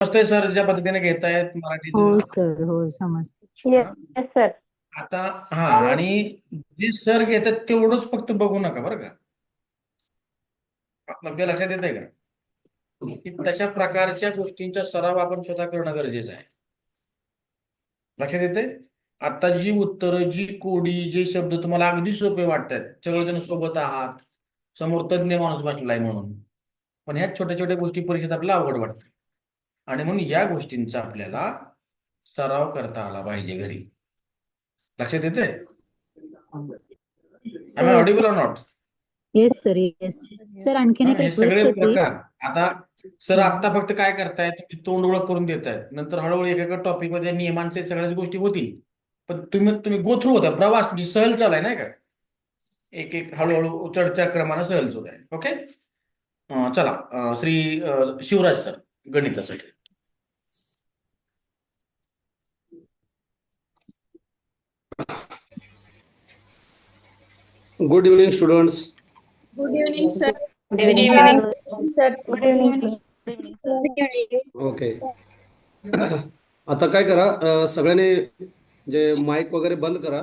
समजतंय सर ज्या पद्धतीने घेतायत हो मराठीचं. सर, हो समजते. हा? Yes sir. आता हा आणि जे सर घेतात तेवढंच फक्त बघू नका बरं का. आपल्या लक्षात येतंय का की तशा प्रकारच्या गोष्टींचा सराव आपण स्वतः करणं गरजेचं आहे. लक्षात येते. आता जी उत्तरं, जी कोडी, जे शब्द तुम्हाला अगदी सोपे वाटतात, सगळेजण सोबत आहात, समोर तज्ञ माणूस बसलाय म्हणून, पण ह्या छोट्या छोट्या गोष्टी परीक्षेत आपल्याला अवघड वाटतात. आणि म्हणून या गोष्टींचा आपल्याला सराव करता आला पाहिजे घरी. लक्षात येते. I sir, Audible or not? Yes sir, yes sir. आणखीन एक हे सगळे रिक्वेस्ट होती. प्रकार आता सर हा. आता फक्त काय करतायत, तुमची तोंड ओळख करून देतायत, नंतर हळूहळू एका टॉपिक मध्ये नियमांचे सगळ्याच गोष्टी होतील. पण तुम्ही तुम्ही गो थ्रू होता प्रवास म्हणजे सहल चालाय नाही का. एक एक हळूहळू चढच्या क्रमानं सहल सुरू आहे. ओके. चला श्री शिवराज सर गणितासाठी. Good evening students. Good evening sir. Good good evening evening sir. Sir. Good evening sir. Okay. आता काय करा, सगळ्यांनी जे माईक वगैरे बंद करा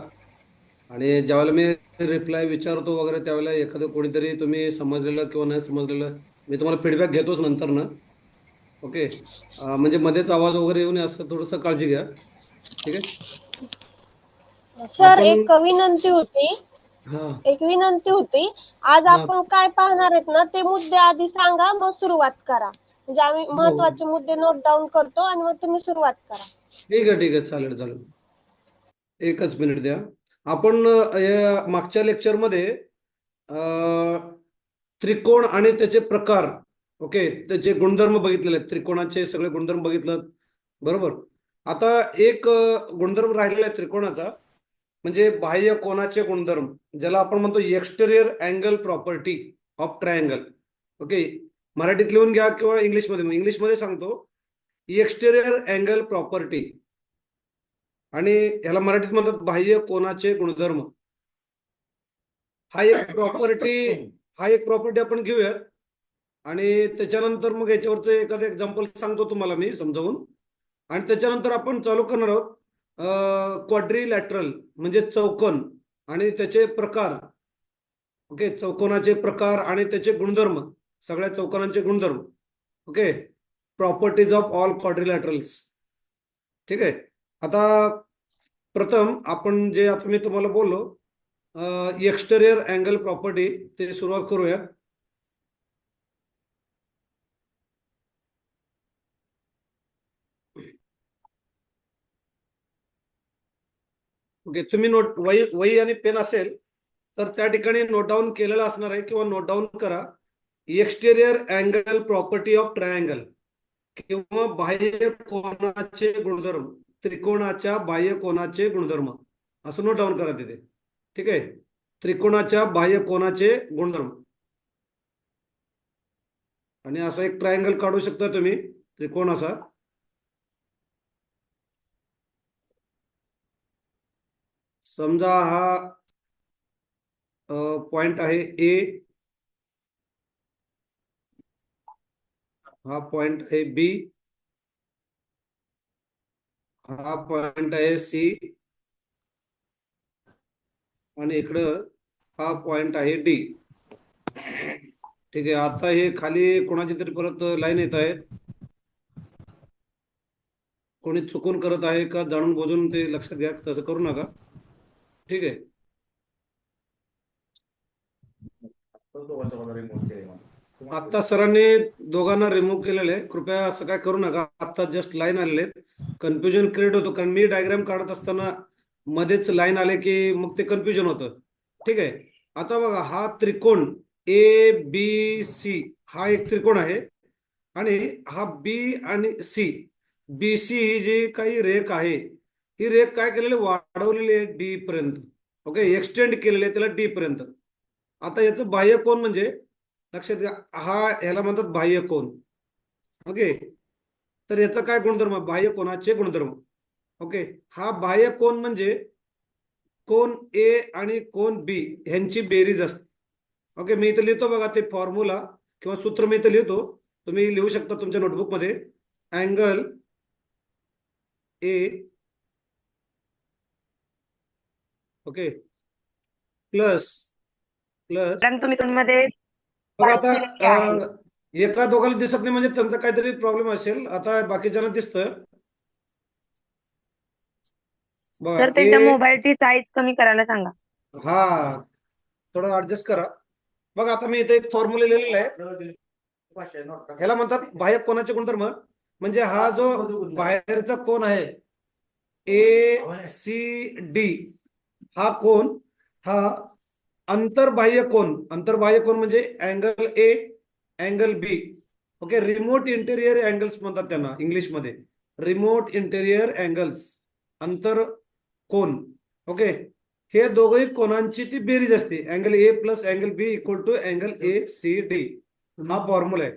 आणि ज्यावेळेला मी रिप्लाय विचारतो वगैरे त्यावेळेला एखादं कोणीतरी तुम्ही समजलेलं किंवा नाही समजलेलं मी तुम्हाला फीडबॅक घेतोच नंतर ना. ओके. म्हणजे मध्येच आवाज वगैरे येऊन असं थोडंसं काळजी घ्या. ठीक आहे. सर, आपण एक विनंती होती. हा आज हा आपण काय पाहणार आहेत ना, ते मुद्दे आधी सांगा, मग सुरुवात करा. म्हणजे आम्ही हो, महत्वाचे मुद्दे नोट डाऊन करतो आणि मग तुम्ही सुरुवात करा. ठीक आहे चालेल चालेल. एकच मिनिट द्या. आपण या मागच्या लेक्चरमध्ये त्रिकोण आणि त्याचे प्रकार, ओके, त्याचे गुणधर्म बघितलेले आहेत. त्रिकोणाचे सगळे गुणधर्म बघितलं बरोबर. आता एक गुणधर्म राहिलेला आहे त्रिकोणाचा, म्हणजे बाह्य कोनाचे गुणधर्म, ज्याला आपण म्हणतो exterior angle property of triangle. Okay. मराठीत लिहून घ्या किंवा इंग्लिशमध्ये सांगतो. एक्सटेरियर अँगल प्रॉपर्टी आणि ह्याला मराठीत म्हणतात बाह्य कोनाचे गुणधर्म. हा एक प्रॉपर्टी आपण घेऊयात आणि त्याच्यानंतर मग याच्यावरचं एखादं एक्झाम्पल सांगतो तुम्हाला मी समजावून, आणि त्याच्यानंतर आपण चालू करणार आहोत क्वाड्रिलॅटरल म्हणजे चौकोन आणि त्याचे प्रकार. ओके. चौकोनाचे प्रकार आणि त्याचे गुणधर्म, सगळ्या चौकोनांचे गुणधर्म. Okay. Properties of all quadrilaterals. ठीक आहे. आता प्रथम आपण जे आता मी तुम्हाला बोललो एक्सटेरियर अँगल प्रॉपर्टी, ते सुरुवात करूया. ओके. तुम्ही वही आणि पेन असेल तर त्या ठिकाणी नोट डाऊन केलेलं असणार आहे किंवा नोट डाऊन करा. Exterior angle property of triangle किंवा बाह्य कोनाचे गुणधर्म, त्रिकोणाच्या बाह्य कोनाचे गुणधर्म, असं नोट डाऊन करा तिथे. ठीक आहे. त्रिकोणाच्या बाह्य कोनाचे गुणधर्म. आणि असा एक ट्रायंगल काढू शकता तुम्ही, त्रिकोण असा. समजा हा पॉइंट आहे ए, हा पॉइंट आहे बी, हा पॉइंट आहे सी, आणि इकडं हा पॉइंट आहे डी. ठीक आहे. आता हे खाली कोणाची तरी परत लाईन येत आहेत. कोणी चुकून करत आहे का जाणून बुजून, ते लक्षात घ्या, तसं करू नका. ठीक आहे. आता सरांनी दोघांना रिमूव्ह केलेले आहे. कृपया असं काय करू नका. आता जस्ट लाईन आलेले आहेत, कन्फ्युजन क्रिएट होतो, कारण मी डायग्राम काढत असताना मध्येच लाईन आले की मग ते कन्फ्युजन होतं. ठीक आहे. आता बघा, हा त्रिकोण ए बी सी हा एक त्रिकोण आहे, आणि हा बी आणि सी, बी सी ही जी काही रेख आहे, ही रेख काय केलेली, वाढवलेली आहे डी पर्यंत. ओके. एक्सटेंड केलेले आहे त्याला डी पर्यंत. आता याचं बाह्य कोन म्हणजे, लक्षात घ्या, हा ह्याला म्हणतात बाह्य कोन. ओके. तर याचा काय गुणधर्म, बाह्य कोनाचे गुणधर्म. ओके. हा बाह्य कोन म्हणजे कोन ए आणि कोन बी ह्यांची बेरीज असते. ओके. मी इथं लिहितो बघा, ते फॉर्म्युला किंवा सूत्र मी इथं लिहितो, तुम्ही लिहू शकता तुमच्या नोटबुकमध्ये. Angle A okay plus plus कारण तुम्ही मध्ये बघा आता शक्य आहे. एका दोघांना दिसत नाही म्हणजे त्यांचा काहीतरी प्रॉब्लेम असेल. आता बाकीच्यांना दिसतं बघा तर त्यांच्या मोबाईलची साईज कमी करायला सांगा. हा थोडं ऍडजस्ट करा. बघा आता मी इथे एक फॉर्म्युला लिहिलेला आहे. ह्याला म्हणतात बाह्य कोनाचे गुणधर्म. म्हणजे हा जो बाहेरचा कोन आहे ACD हा कोन हा अंतर्बाह्य कोन म्हणजे angle A angle B okay. Remote interior angles म्हणतात त्यांना इंग्लिशमध्ये. रिमोट इंटेरियर अँगल्स अंतर कोन ओके. हे दोघही कोनांची ती बेरीज असते. Angle A plus angle B equal to angle ACD हा फॉर्म्युला आहे.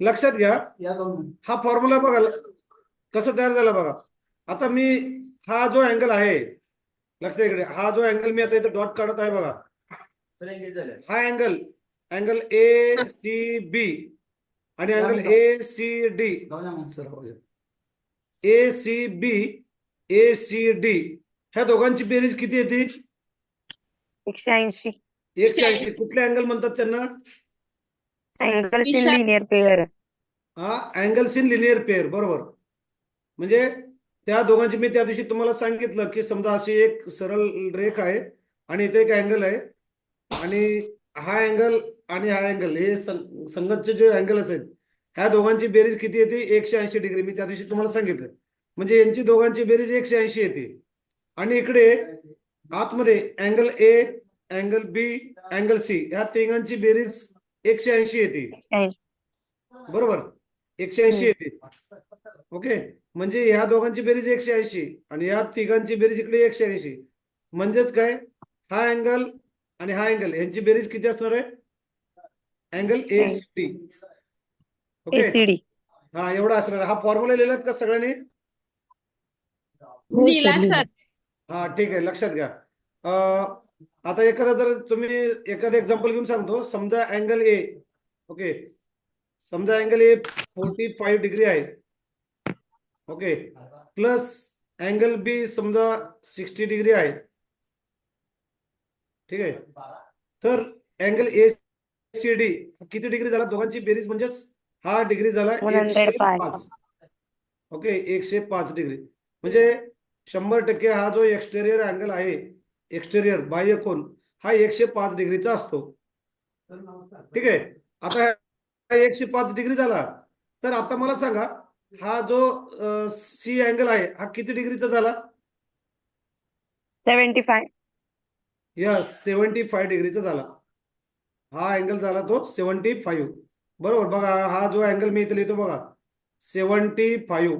लक्षात घ्या हा फॉर्म्युला बघा कसं तयार झाला बघा. आता मी हा जो अँगल आहे लक्षात इकडे हा जो अँगल मी आता इथे डॉट काढत आहे बघा. हा अँगल ACB आणि अँगल ACD ह्या दोघांची बेरीज किती येते 180 180. कुठले अँगल म्हणतात त्यांना अँगल इन लिनियर पेअर. हा अँगल्स इन लिनियर पेअर बरोबर. म्हणजे त्या दोघांची मी त्या दिवशी तुम्हाला सांगितलं की समजा अशी एक सरळ रेख आहे आणि इथे एक अँगल आहे आणि हा अँगल आणि हा अँगल हे संगतचे जे अँगल्स आहेत ह्या दोघांची बेरीज किती येते 180 डिग्री. मी त्या दिवशी तुम्हाला सांगितलं. म्हणजे यांची दोघांची बेरीज 180 येते. आणि इकडे आतमध्ये angle A angle B angle C ह्या तिघांची बेरीज 180 येते बरोबर. 180 येते ओके. म्हणजे ह्या दोघांची बेरीज 180 आणि या तिघांची बेरीज इकडे 180. म्हणजेच काय हा अँगल आणि हा अँगल यांची बेरीज किती असणार आहे अँगल ACD ओके. ACD. हा एवढा असणार. हा फॉर्म्युला लिहिलात का सगळ्यांनी हो सर लिहिलं. हा ठीक आहे. लक्षात घ्या. आता एखादा जर तुम्ही एखादं एक्झाम्पल घेऊन सांगतो. समजा अँगल ए ओके. समजा अँगल ए 45 डिग्री आहे ओके प्लस अँगल बी समजा 60 डिग्री आहे ठीक आहे. तर अँगल ACD किती डिग्री झाला दोघांची बेरीज म्हणजेच हा डिग्री झाला 105 ओके 105 डिग्री. म्हणजे 100% हा जो एक्सटेरियर अँगल आहे एक्सटेरियर बाह्य कोन हा 105 डिग्रीचा असतो ठीक आहे. आता 105 डिग्री झाला तर आता मला सांगा हा जो C अँगल आहे हा किती डिग्रीचा झाला 75. यस 75 डिग्रीचा झाला. हा अँगल झाला तो 75 बरोबर. बघा हा जो अँगल मी इथे लिहितो बघा 75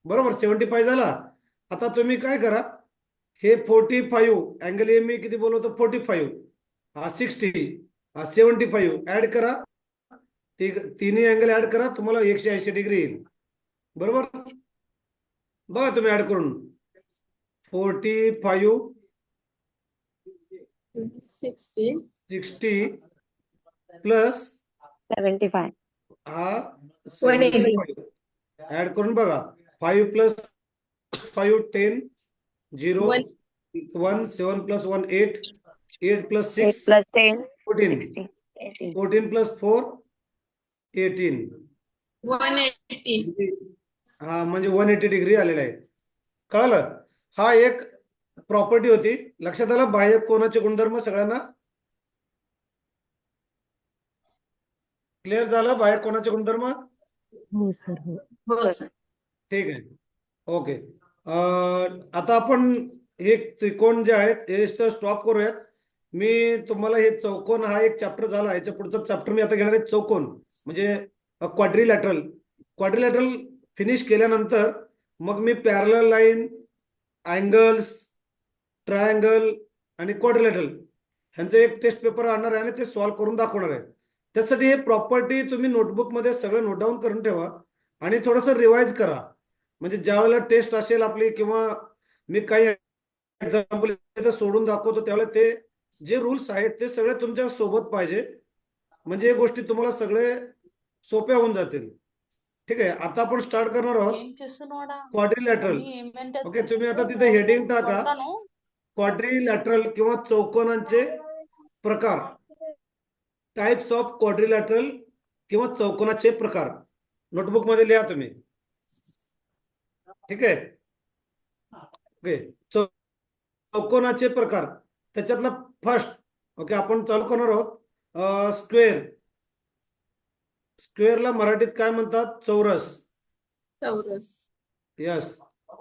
बरोबर 75 झाला. आता तुम्ही काय करा हे 45 अँगल ए मी किती बोलवतो 45 हा 60 हा 75 ऍड करा. तिन्ही अँगल ऍड करा तुम्हाला 180 डिग्री येईल बरोबर. बघा तुम्ही ऍड करून 45 60 प्लस 75. हा 75 ऍड करून बघा 5 plus 5 10 0 1 7 plus 1 8 8 plus 8 6 plus 10 14 60 18. 14 plus 4 18 180 हा म्हणजे 180 डिग्री आलेला आहे. कळलं. हा एक प्रॉपर्टी होती. लक्षात आलं बाह्य कोनाचे गुणधर्म सगळ्यांना क्लिअर झालं बाह्य कोनाचे गुणधर्म. हो सर हो. हो सर ठीक आहे ओके. आता आपण हे त्रिकोण जे आहेत हे स्टॉप करूयात. मी तुम्हाला हे चौकोन हा एक चॅप्टर झाला. याच्या पुढचा चॅप्टर मी आता घेणार आहे चौकोन म्हणजे क्वाड्रिलॅटरल फिनिश केल्यानंतर मग मी पॅरलल लाईन अँगल्स ट्रायंगल आणि क्वाड्रिलॅटरल ह्यांचं एक टेस्ट पेपर आणणार आहे आणि ते सॉल्व्ह करून दाखवणार आहे. त्यासाठी हे प्रॉपर्टी तुम्ही नोटबुक मध्ये सगळं नोट डाऊन करून ठेवा आणि थोडंसं रिवाइज करा. म्हणजे ज्या वेळेला टेस्ट असेल आपली किंवा मी काही एक्झाम्पल सोडून दाखवतो त्यावेळेला ते जे रूल्स आहेत ते सगळे तुमच्या सोबत पाहिजे. म्हणजे हे गोष्टी तुम्हाला सगळे सोप्या होऊन जातील. ठीक आहे, आता आपण स्टार्ट करणार आहोत क्वाड्रिलॅटरल. ओके, तुम्ही आता तिथे हेडिंग टाका क्वाड्रिलॅटरल किंवा चौकोनांचे प्रकार, टाइप्स ऑफ क्वाड्रिलॅटरल किंवा चौकोनाचे प्रकार. नोटबुक मध्ये लिहा तुम्ही. ठीक आहे. ओके, चौकोनाचे प्रकार, त्याच्यातला फर्स्ट. ओके, आपण चालू करणार आहोत स्क्वेअर. स्क्वेअरला मराठीत काय म्हणतात? चौरस. यस,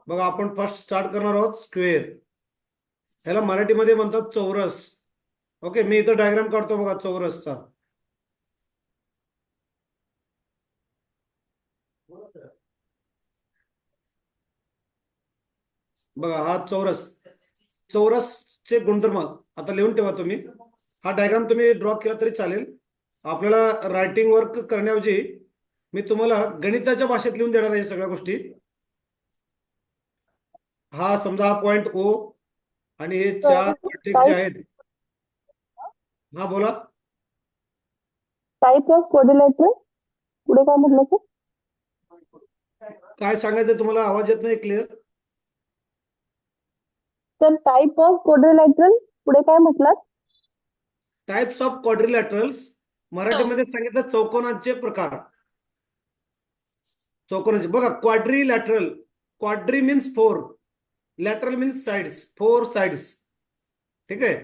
बघा आपण फर्स्ट स्टार्ट करणार आहोत स्क्वेअर. ह्याला मराठीमध्ये म्हणतात चौरस. ओके, मी इथं डायग्राम काढतो बघा चौरसचा. बघा हा चौरस. चौरसचे गुणधर्म आता लिहून ठेवा तुम्ही. हा डायग्राम तुम्ही ड्रॉ केला तरी चालेल. आपल्याला रायटिंग वर्क करण्याऐवजी मी तुम्हाला गणिताच्या भाषेत लिहून देणार आहे सगळ्या गोष्टी. हा समजा हा पॉइंट O आणि हे 4 वर्टेक्स जे आहेत. हा बोला. टाइप ऑफ क्वाड्रिलॅटरल पुढे काय म्हटलं सर? काय सांगायचं तुम्हाला? आवाज येत नाही clear. Sir type of quadrilateral पुढे काय म्हटलात? टाइप्स ऑफ क्वाड्रिलॅटरल्स मराठीमध्ये सांगितलं चौकोनांचे प्रकार. चौकोनाचे बघा, quadrilateral. Quadri means 4, lateral means sides, 4 sides. ठीक आहे,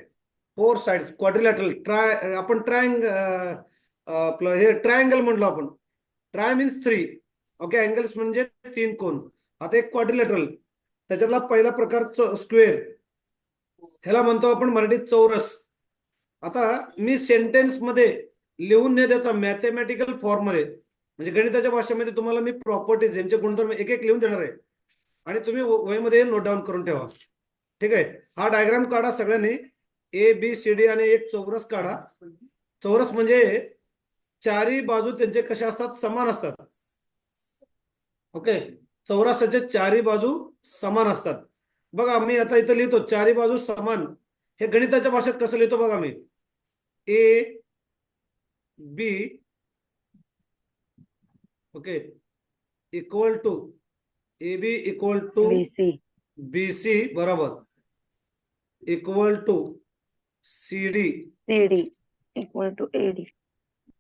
4 साइड्स क्वाड्रिलॅटरल. आपण आपलं हे ट्रायंगल म्हणलो आपण. Try means 3. ओके, अँगल्स म्हणजे 3 कोन. आता एक क्वाड्रिलॅटरल, त्याच्यातला पहिला प्रकार स्क्वेअर. ह्याला म्हणतो आपण मराठीत चौरस. आता मी सेंटेन्स मध्ये लिहून न देता मॅथमॅटिकल फॉर्म मध्ये, म्हणजे गणिताच्या भाषेमध्ये तुम्हाला मी प्रॉपर्टीज यांचे गुणधर्म एक एक लिहून देणार आहे आणि तुम्ही वहीमध्ये नोट डाऊन करून ठेवा. ठीक आहे, हा डायग्राम काढा सगळ्यांनी. ABCD आणि एक चौरस काढा. चौरस म्हणजे चारही बाजू त्यांचे कशा असतात? समान असतात. ओके, चौरसाचे चारही बाजू समान असतात. बघा मी आता इथं लिहितो चारही बाजू समान. हे गणिताच्या भाषेत कसं लिहितो बघा मी. AB okay equal to AB equal to BC. BC बरोबर equal to CD. CD equal to AD.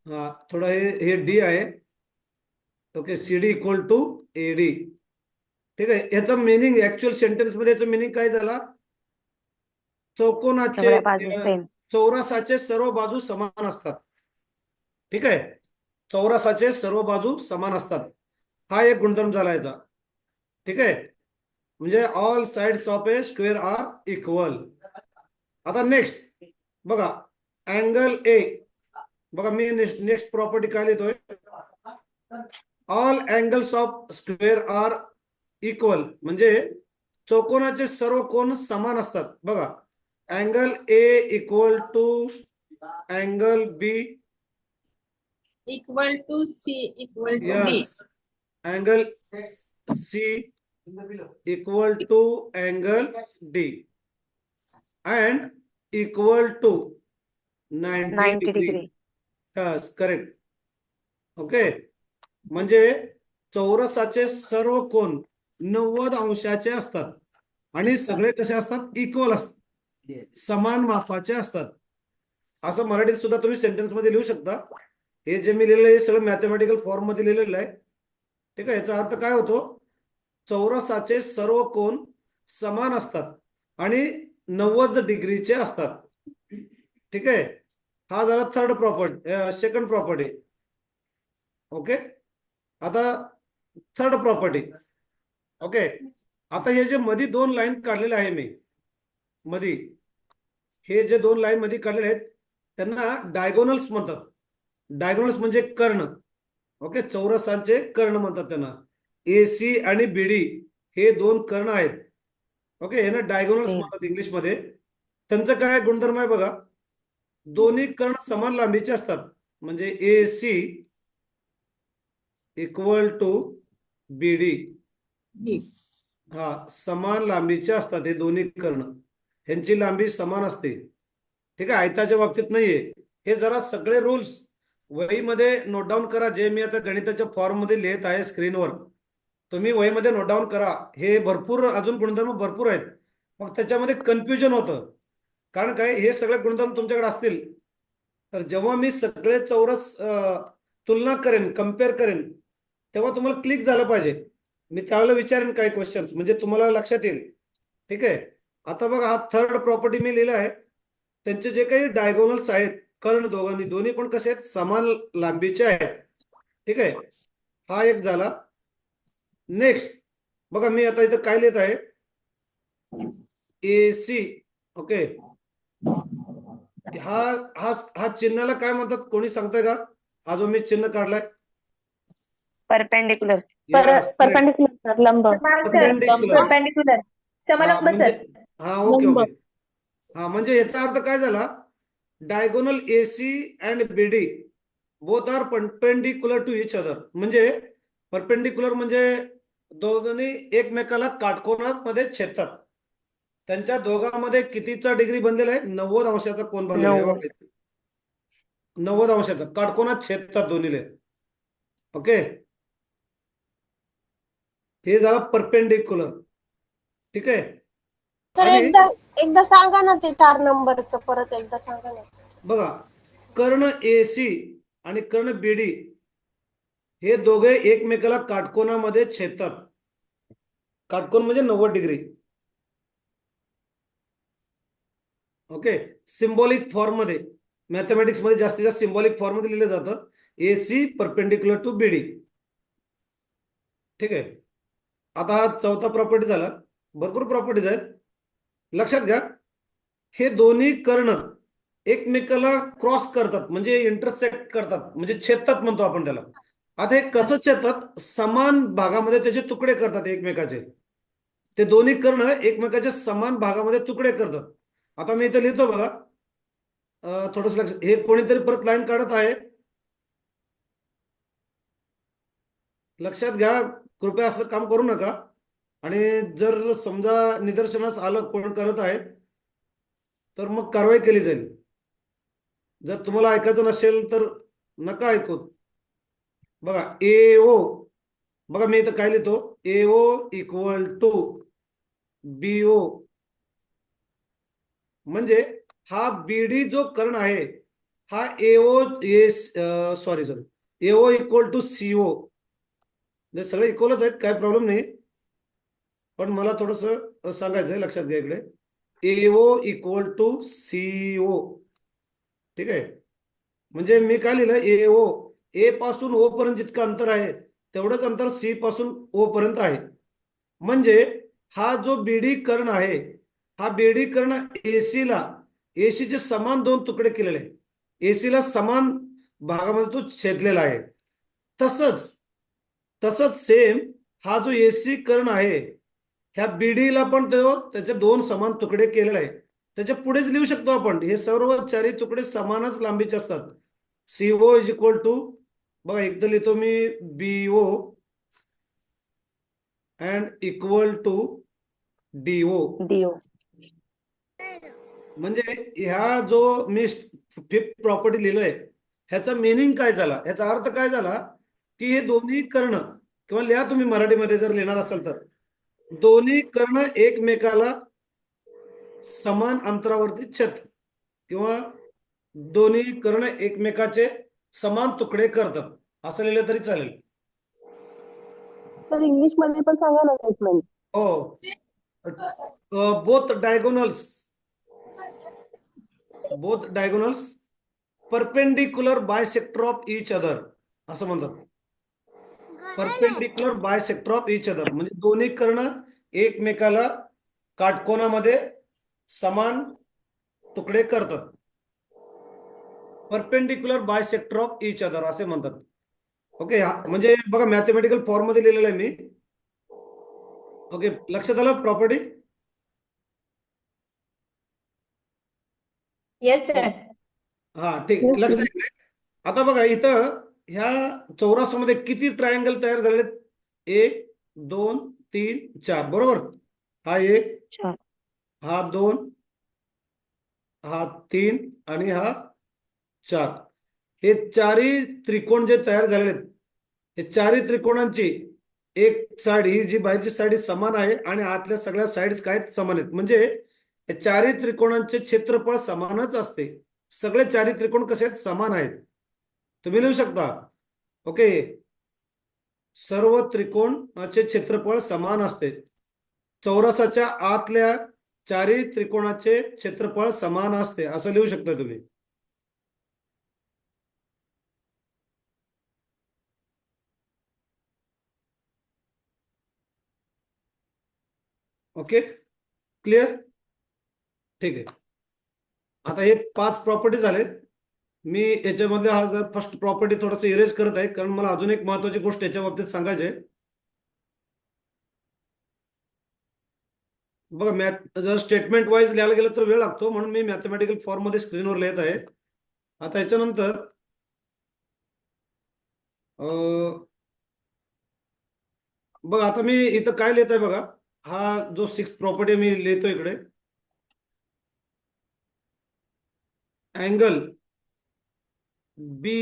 हा थोडा हे D आहे. Okay, CD equal to AD. ठीक आहे, याचा मिनिंग ऍक्च्युअल सेंटेन्स मध्ये याचा मिनिंग काय झाला? चौकोनाचे सगळ्या बाजू सेम. चौरसाचे सर्व बाजू समान असतात. ठीक आहे, चौरसाचे सर्व बाजू समान असतात. हा एक गुणधर्म झाला याचा. ठीक आहे, म्हणजे all sides of a square are equal. आता नेक्स्ट बघा अँगल A. बघा मी नेक्स्ट प्रॉपर्टी काय लिहितोय? All angles of square are equal, म्हणजे चौकोनाचे सर्व कोन समान असतात. बघा angle A equal to angle B equal to C equal to D. Yes, angle C equal to angle D and equal to 90 90 degree. Degree. Yes, correct. Okay, म्हणजे चौरसाचे सर्व कोन 90 अंशाचे असतात आणि सगळे कसे असतात? इक्वल असतात, समान मापाचे असतात. असं मराठीत सुद्धा तुम्ही सेंटेन्स मध्ये लिहू शकता. हे जे मी लिहिलेलं आहे सगळं मॅथमॅटिकल फॉर्म मध्ये लिहिलेलं आहे. ठीक आहे, याचा अर्थ काय होतो? चौरसाचे सर्व कोन समान असतात आणि 90 डिग्रीचे असतात. ठीक आहे, हा झाला सेकंड प्रॉपर्टी. ओके, आता थर्ड प्रॉपर्टी. ओके, आता हे जे मध्ये 2 लाईन काढलेले आहे मी मध्ये, हे जे 2 लाईन मध्ये काढलेले आहेत त्यांना डायगोनल्स म्हणतात. डायगोनल्स म्हणजे कर्ण. ओके, चौरसांचे कर्ण म्हणतात त्यांना. AC आणि BD हे 2 कर्ण आहेत. ओके, यांना डायगोनल्स म्हणतात इंग्लिश मध्ये. त्यांचं काय गुणधर्म आहे बघा, दोन्ही कर्ण समान लांबीचे असतात. म्हणजे AC equal to BD. D. हा समान लांबीचे असतात हे दोन्ही कर्ण. ह्यांची लांबी समान असते. ठीक आहे, आयताच्या बाबतीत नाहीये. हे जरा सगळे रूल्स वहीमध्ये नोट डाऊन करा, जे मी आता गणिताच्या फॉर्म मध्ये लिहित आहे स्क्रीनवर, तुम्ही वहीमध्ये नोट डाऊन करा. हे भरपूर अजून गुणधर्म भरपूर आहेत, मग त्याच्यामध्ये कन्फ्युजन होतं. कारण काय, हे सगळे गुणधर्म तुमच्याकडे असतील तर जेव्हा मी सगळे चौरस तुलना करेन, कम्पेअर करेन, तेव्हा तुम्हाला क्लिक झालं पाहिजे. मी त्यावेळेला विचारेन काही क्वेश्चन्स, म्हणजे तुम्हाला लक्षात येईल. ठीक आहे. आता बघा, हा थर्ड प्रॉपर्टी मी लिहिला आहे. त्यांचे जे काही डायगोनल्स आहेत, कर्ण दोन्ही पण कसे आहेत, समान लांबीचे आहेत. ठीक आहे. हा एक झाला. नेक्स्ट बघा, मी आता इथं काय लिहित आहे, AC. ओके. हा हा हा चिन्हाला काय म्हणतात, कोणी सांगताय का? हा जो मी चिन्ह काढलाय, परपेंडिक्युलर. Yes, correct. परपेंडिक्युलर लंब. Perpendicular. परपेंडिक्युलर हा समलंब म्हणजे, सर. हा ओके लंब. ओके. हा म्हणजे याचा अर्थ काय झाला, diagonal AC and BD both are perpendicular to each other. म्हणजे परपेंडिक्युलर म्हणजे दोघांनी एकमेकाला काटकोनामध्ये छेदतात. त्यांच्या दोघांमध्ये कितीचा डिग्री बनलेला आहे, 90 अंशाचा कोन बनलेला आहे. 90. 90 अंशाचा काटकोनात छेदतात दोन्हीले. ओके. हे झालं परपेंडिक्युलर. ठीक आहे. तर आणि एकदा एकदा सांगा ना ते 4 नंबरचं, परत एकदा सांगा ना. बघा, कर्ण AC आणि कर्ण BD हे दोघे एकमेकाला काटकोनामध्ये छेदतात. काटकोन म्हणजे 90 डिग्री. ओके. सिम्बॉलिक फॉर्म मध्ये, मॅथमॅटिक्स मध्ये जास्तीत जास्त सिम्बॉलिक फॉर्म मध्ये लिहिलं जातं, AC परपेंडिक्युलर टू BD. ठीक आहे. आता हा चौथा प्रॉपर्टी झाला. भरपूर प्रॉपर्टीज आहेत, लक्षात घ्या. हे दोन्ही कर्ण एकमेकाला क्रॉस करतात, म्हणजे इंटरसेक्ट करतात, म्हणजे छेदतात म्हणतो आपण त्याला. आता हे कसं छेदतात, समान भागामध्ये त्याचे तुकडे करतात एकमेकाचे. ते दोन्ही कर्ण एकमेकाच्या समान भागामध्ये तुकडे करतात. आता मी इथे लिहितो बघा, थोडस लक्ष, हे कोणीतरी परत लाईन काढत आहे, लक्षात घ्या. कृपया असं काम करू नका. आणि जर समजा निदर्शनास आलं कोण करत आहे, तर मग कारवाई केली जाईल. जर तुम्हाला ऐकायचं नसेल तर नका ऐकू. बघा, AO, बघा मी इथं काय लिहितो, AO इक्वल टू BO. म्हणजे हा BD जो कर्ण आहे, हा AO इक्वल टू CO. सगळे इक्वलच आहेत, काय प्रॉब्लेम नाही, पण मला थोडस सांगायचं आहे, लक्षात घ्या इकडे. AO equal to CO. ठीक आहे. म्हणजे मी काय लिहिलं, AO, A पासून O पर्यंत जितकं अंतर आहे तेवढंच अंतर C पासून O पर्यंत आहे. म्हणजे हा जो BD कर्ण आहे, हा BD कर्ण AC चे समान दोन तुकडे केलेले आहे. AC ला समान भागामध्ये तो छेदलेला आहे. तसंच सेम हा जो AC कर्ण आहे, ह्या BD ला पण त्याचे दोन समान तुकडे केलेले आहे. त्याच्या पुढेच लिहू शकतो आपण, हे सर्व चारी तुकडे समानच लांबीचे असतात. CO इज इक्वल टू, बघा एकदा लिहितो मी, BO and equal to DO. म्हणजे ह्या जो मी फिफ्थ प्रॉपर्टी लिहिलंय, ह्याचा मिनिंग काय झाला, ह्याचा अर्थ काय झाला, की हे दोन्ही कर्ण, किंवा लिहा तुम्ही मराठीमध्ये जर लिहिणार असेल तर, दोन्ही कर्ण एकमेकाला समान अंतरावरती छेदतात, किंवा दोन्ही कर्ण एकमेकाचे समान तुकडे करतात, असं लिहिलं तरी चालेल. तर इंग्लिश मध्ये पण सांगा ना स्टेटमेंट. हो. Both diagonals perpendicular bisector of each other, असं म्हणतात. Perpendicular bisector of each other म्हणजे दोन्ही कर्ण एकमेकाला काटकोनामध्ये समान तुकडे करतात. Perpendicular bisector of each other असे म्हणतात. ओके. म्हणजे बघा, मॅथमॅटिकल फॉर्म मध्ये लिहिलेलं आहे मी. ओके, लक्षात आलं प्रॉपर्टी? Yes sir. हा ठीक, लक्षात इकडे. आता बघा, इथं ह्या चौरसामध्ये किती ट्रायंगल तयार झालेले? 1 2 3 4, बरोबर. हा 1, 4. हा 2, हा 3 आणि हा 4. हे चारही त्रिकोण जे तयार झालेले आहेत, हे चारही त्रिकोणांची एक साइड ही जी बाहेरची साइड समान आहे आणि आतल्या सगळ्या साइड्स काय आहेत? समान आहेत. म्हणजे हे चारही त्रिकोणांचे क्षेत्रफळ समानच असते. सगळे चारही त्रिकोण कसे आहेत? समान आहेत. तुम्ही लिहू शकता, ओके, सर्व त्रिकोणाचे क्षेत्रफळ समान असते. चौरसाच्या आतल्या चारही त्रिकोणाचे क्षेत्रफळ समान असते, असं लिहू शकता तुम्ही. Okay, clear? ठीक आहे. आता हे 5 प्रॉपर्टी झालेत. मी याच्यामध्ये हा जर फर्स्ट प्रॉपर्टी थोडंसं इरेज करत आहे, कारण मला अजून एक महत्वाची गोष्ट याच्या बाबतीत सांगायची आहे. बघा, मॅथ जर स्टेटमेंट वाईज लिहायला गेलं तर वेळ लागतो, म्हणून मी मॅथमॅटिकल फॉर्म मध्ये स्क्रीनवर लिहित आहे. आता याच्यानंतर बघा, आता मी इथं काय लिहित आहे बघा, हा जो 6 प्रॉपर्टी मी लिहितो इकडे, angle B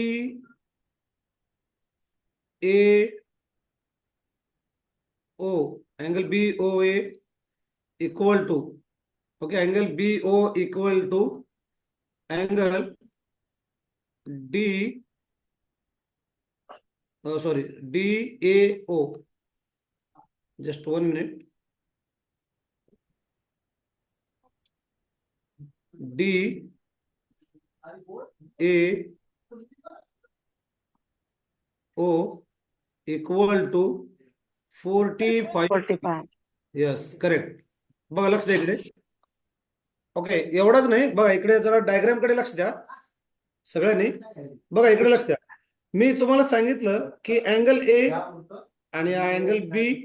A O, angle B O A equal to, okay, angle B O equal to angle D, sorry, D A O. Just 1 minute. D A O equal to 45. 45. Yes, correct. बघा, लक्ष द्या इकडे. Okay, एवढंच नाही, बघा इकडे जरा diagram कडे लक्ष द्या सगळ्यांनी. बघा इकडे लक्ष द्या. मी तुम्हाला सांगितलं की अँगल ए आणि अँगल बी,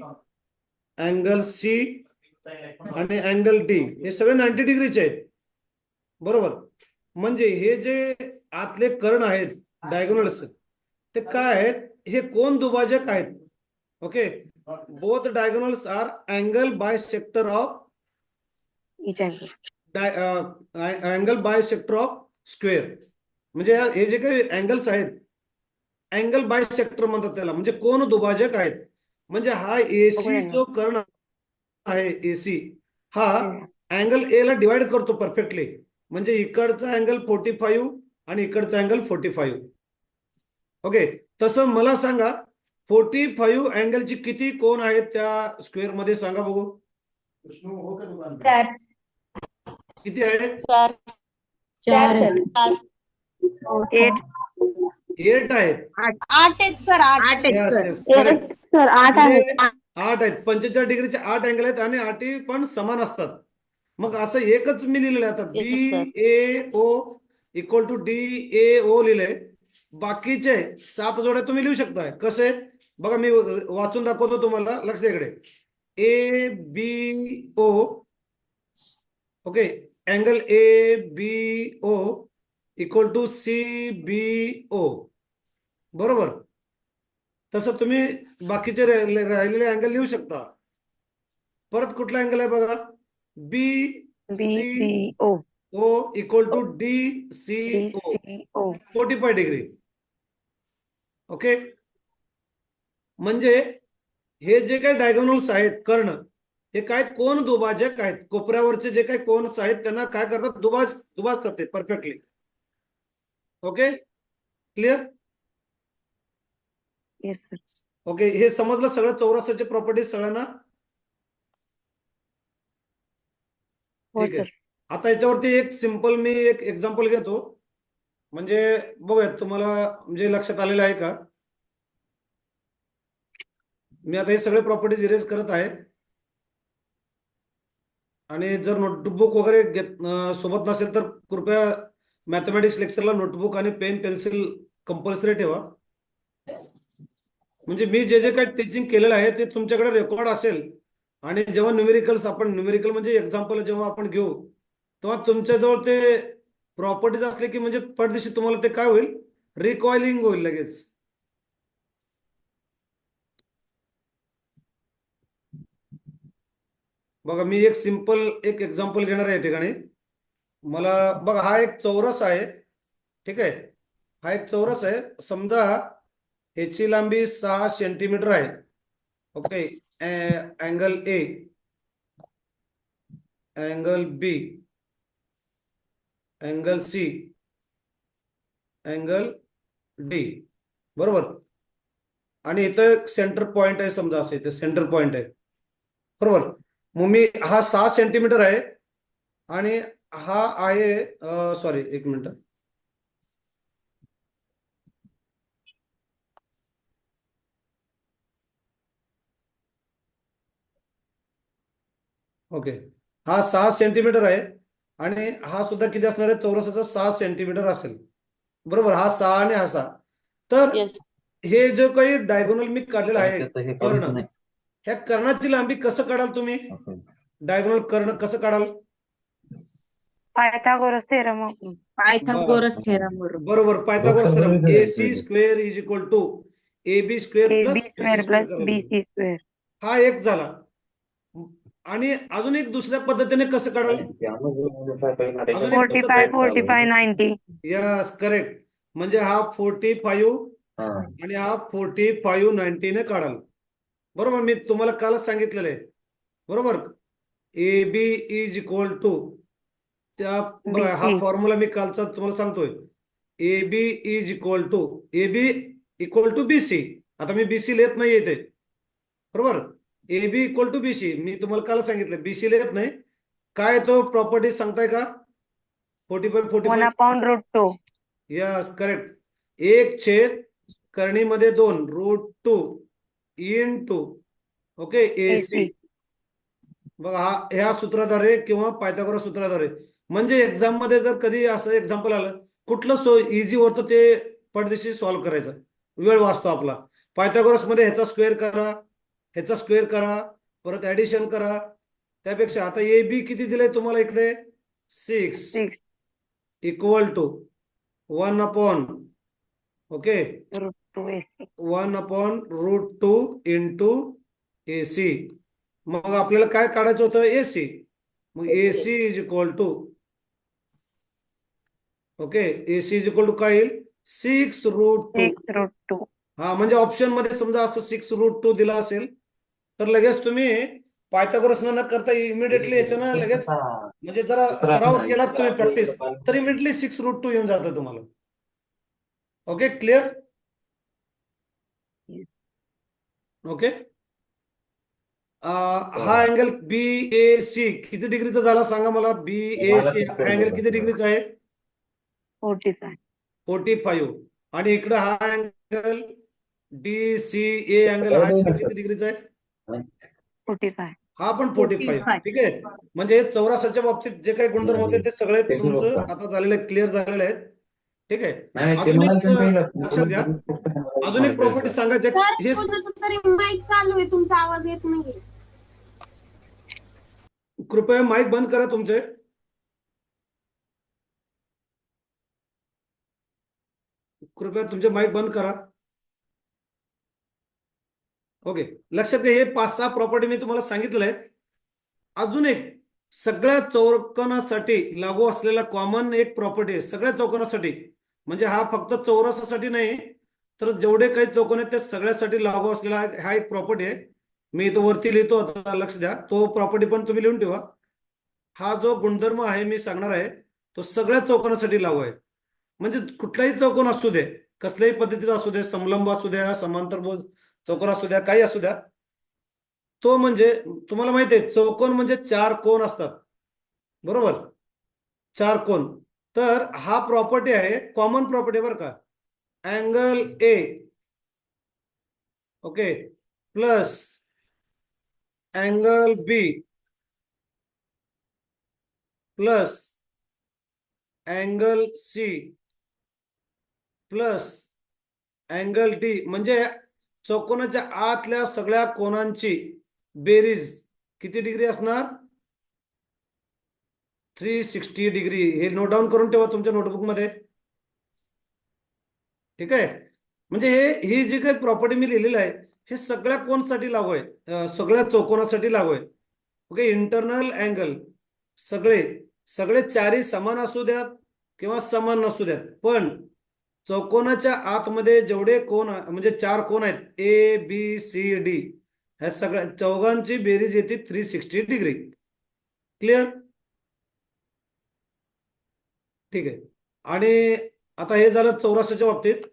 अँगल सी आणि अँगल डी हे सगळे 90 डिग्रीचे आहेत, बरोबर. म्हणजे हे जे आतले कर्ण आहेत डायगोनल्स, ते काय आहेत? हे कोण दुभाजक आहेत. Okay, both diagonals are angle bisector of Each angle. Angle bisector of square. म्हणजे हे जे काही अँगल्स आहेत, अँगल बायसेक्टर म्हणतात त्याला, म्हणजे कोण दुभाजक आहेत. म्हणजे हा एसी जो कर्ण आहे, एसी हा अँगल ए ला डिवाइड करतो परफेक्टली. म्हणजे इकडचा अँगल 45 आणि इकडचा अँगल 45. ओके, तसं मला सांगा 45 अँगलची किती कोण आहेत त्या स्क्वेअर मध्ये? सांगा बघू. किती आहेत? 4 आहेत. 8. 8 आहेत. 8 आहेत sir, 8. Yes, yes, correct. Sir 8 आहे. म्हणजे 8 आहेत. 45 डिग्रीचे 8 अँगल आहेत आणि 8 पण समान असतात. मग असं एकच मी लिहिलेलं आहे आता, Yes, sir. B A O equal to D A O लिहिलंय. बाकीचे 7 जोड्या तुम्ही लिहू शकताय. कसे? बघा, मी वाचून दाखवतो तुम्हाला, लक्ष द्या इकडे. A B O, okay, angle A B O equal to C B O, बरोबर. तसं तुम्ही बाकीचे राहिलेले अँगल लिहू शकता. परत कुठला अँगल आहे बघा, B C B O O equal to D C O, C O. 45 degree. Okay, म्हणजे हे जे काही डायगोनल्स आहेत कर्ण, हे काय कोण दुभाजक आहेत. कोपऱ्यावरचे जे काही कोन्स आहेत त्यांना काय करतात? दुभाजतात ते perfectly. Okay, clear? Yes sir. Okay, हे समजलं सगळं चौरसाचे प्रॉपर्टीज सगळ्यांना? हो ठीक आहे. सर. आता याच्यावरती एक सिंपल मी एक एक्झाम्पल घेतो, म्हणजे बघूयात तुम्हाला म्हणजे लक्षात आलेलं आहे का. मी आता हे सगळे प्रॉपर्टीज इरेज करत आहे. आणि जर नोटबुक वगैरे सोबत नसेल तर कृपया मॅथमॅटिक्स लेक्चरला नोटबुक आणि पेन पेन्सिल कंपल्सरी ठेवा. म्हणजे मी जे जे काही टीचिंग केलेलं आहे ते तुमच्याकडे रेकॉर्ड असेल. आणि जेव्हा न्यूमेरिकल म्हणजे एक्झाम्पल जेव्हा आपण घेऊ, तेव्हा तुमच्याजवळ ते प्रॉपर्टीज असले की म्हणजे पटदिशी तुम्हाला ते काय होईल? रिकॉइलिंग होईल लगेच. बघा, मी एक सिंपल एक एक्झाम्पल घेणार आहे या ठिकाणी. मला बघा, हा एक चौरस आहे, ठीक आहे. हा एक चौरस आहे. समजा ह्याची लांबी 6 सेंटीमीटर आहे. Okay. Angle A, angle B, angle C, angle D. बरोबर. आणि इथं सेंटर पॉइंट आहे, समजा असं इथे सेंटर पॉइंट आहे. बरोबर. मग मी हा 6 सेंटीमीटर आहे आणि हा आहे सॉरी, एक मिनिट. ओके. हा 6 सेंटीमीटर आहे आणि हा सुद्धा किती असणार आहे, चौरसाचा 6 सेंटीमीटर असेल. बरोबर. हा 6 आणि हा 6. तर Yes. हे जो काही डायगोनल मी काढलेला आहे हे कर्ण, करून ह्या कर्णाची लांबी कसं काढाल तुम्ही? डायगोनल कर्ण कसं काढाल? पायथागोरस थेरम वापरून. पायथागोरस थेरम वरून. बरोबर. Pythagoras theorem. AC square is equal to AB square A plus B square plus B C square. हा एक झाला. आणि अजून एक दुसऱ्या पद्धतीने कसं काढाल? अजून एक पद्धत 45 आहे. 45 90. Yes, correct. म्हणजे हा 45 आणि हा 45 90 ने काढाल. बरोबर. मी तुम्हाला कालच सांगितलेलं आहे. बरोबर. AB इज इक्वल टू त्या बघा, हा BC. फॉर्म्युला मी कालचा तुम्हाला सांगतोय. AB is equal to AB equal to BC. आता मी BC लिहित नाही इथे. बरोबर. AB इक्वल टू BC मी तुम्हाला काल सांगितलं, BC लिहित नाही. काय तो प्रॉपर्टी सांगताय का? 45 1 45. Upon root 2. Yes, correct. 1 छेद करणीमध्ये 2 root 2 into. Okay. AC. AC. बघा, हा ह्या सूत्राद्वारे किंवा पायथागोरस सूत्राद्वारे. म्हणजे एक्झाम मध्ये जर कधी असं एक्झाम्पल आलं, कुठलं इझी होतं ते पडदेशी सॉल्व्ह करायचं, वेळ वाचतो आपला. पायथागोरस मध्ये ह्याचा स्क्वेअर करा, ह्याचा स्क्वेअर करा, परत ऍडिशन करा. त्यापेक्षा आता AB किती दिलंय तुम्हाला इकडे? 6 6 equal to 1 upon, okay, root 2 AC. 1 upon root 2 into AC. मग आपल्याला काय काढायचं होतं? AC. मग AC is equal to, okay, AC is equal to काय येईल? 6 रूट 2. 6 रूट 2. हा, म्हणजे ऑप्शन मध्ये समजा असं 6 रूट 2 दिला असेल तर लगेच तुम्ही पायथागोरस न करता इमिडिएटली याच्यानं लगेच, म्हणजे जरा सराव केलात तुम्ही प्रॅक्टिस, तर इमिडिएटली 6 रूट 2 येऊन जातं तुम्हाला. Okay, clear? ओके. हा अँगल BAC किती डिग्रीचा झाला सांगा मला? BAC हा अँगल किती डिग्रीचा आहे? 45. 45. आणि इकडं हा अँगल DCA अँगल हा किती डिग्रीचा आहे? 45. हा पण 45. ठीक आहे. म्हणजे चौरसाच्या बाबतीत जे काही गुणधर्म होते ते सगळे तुमचं आता झालेले क्लिअर झालेले आहेत. ठीक आहे. अजून एक लक्षात घ्या, अजून एक प्रॉपर्टी सांगायची सर, हे. कोणाचं तरी माईक चालू आहे, तुमचा आवाज येत नाहीये. कृपया माईक बंद करा तुमचे. कृपया तुमचे माईक बंद करा. ओके. लक्षात घ्या, हे 5-6 प्रॉपर्टी मी तुम्हाला सांगितलेलं आहे. अजून एक सगळ्या चौकोनासाठी लागू असलेला कॉमन एक प्रॉपर्टी आहे सगळ्या चौकोनासाठी. म्हणजे हा फक्त चौरसासाठी नाही, तर जेवढे काही चौकोन आहेत ते सगळ्यासाठी लागू असलेला हा एक प्रॉपर्टी आहे. मी तो वरती लिहितो, आता लक्ष द्या. तो प्रॉपर्टी पण तुम्ही लिहून ठेवा. हा जो गुणधर्म आहे मी सांगणार आहे तो सगळ्या चौकोनासाठी लागू आहे. म्हणजे कुठलाही चौकोन असू दे, कसल्याही पद्धतीचा असू दे, समलंब असू द्या, समांतरभुज चौकोन असू द्या, काही असू द्या, तो म्हणजे तुम्हाला माहिती आहे चौकोन म्हणजे 4 कोन असतात. बरोबर. 4 कोन. तर हा प्रॉपर्टी आहे, कॉमन प्रॉपर्टी बरं का. Angle A, okay, plus angle B plus angle C plus angle D, म्हणजे चौकोनाच्या आतल्या सगळ्या कोनांची बेरीज किती डिग्री असणार? 360 डिग्री. हे नोट डाऊन करून ठेवा तुमच्या नोटबुक मध्ये. ठीक आहे. म्हणजे ही जी काही प्रॉपर्टी मी लिहिलेली आहे हे सगळ्या कोनसाठी लागू आहे, सगळ्या चौकोनासाठी लागू आहे. ओके. इंटरनल अँगल सगळे चारही समान असू द्यात किंवा समान नसू द्यात, पण चौकोनाच्या आतमध्ये जेवढे कोण म्हणजे 4 कोण आहेत ABCD, ह्या सगळ्या चौघांची बेरीज येते 360 डिग्री. क्लिअर? ठीक आहे. आणि आता हे झालं चौरसाच्या बाबतीत.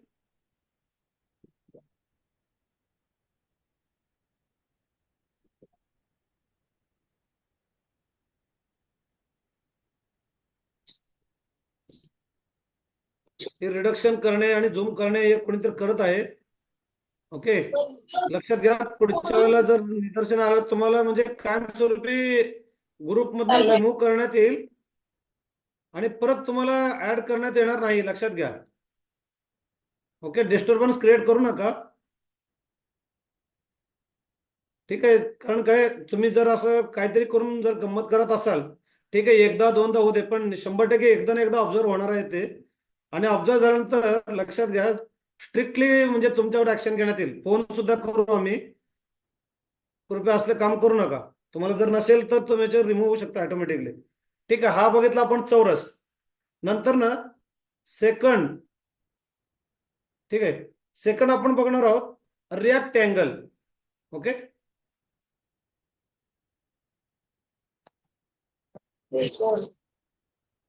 हे रिडक्शन करणे आणि झूम करणे हे कोणीतरी करत आहे. ओके, लक्षात घ्या. पुढच्या वेळेला जर निदर्शन आलं तुम्हाला म्हणजे कायमस्वरूपी ग्रुपमधून रिमूव्ह करण्यात येईल आणि परत तुम्हाला ऍड करण्यात येणार नाही. लक्षात घ्या. ओके, डिस्टर्बन्स क्रिएट करू नका. ठीक आहे. कारण काय तुम्ही जर असं काहीतरी करून जर गंमत करत असाल, ठीक आहे, एकदा दोनदा होऊ दे, पण 100% एकदा ना एकदा ऑब्झर्व होणार आहे ते. आणि ऑब्झर्व झाल्यानंतर लक्षात घ्या स्ट्रिक्टली म्हणजे तुमच्यावर ऍक्शन घेण्यात येईल. फोन सुद्धा करू आम्ही. कृपया असलं काम करू नका. तुम्हाला जर नसेल तर तुम्ही याच्यावर रिमूव्ह होऊ शकता ऑटोमॅटिकली. ठीक आहे. हा बघितला आपण चौरस. नंतर ना सेकंड, ठीक आहे, सेकंड आपण बघणार आहोत रेक्टँगल. ओके,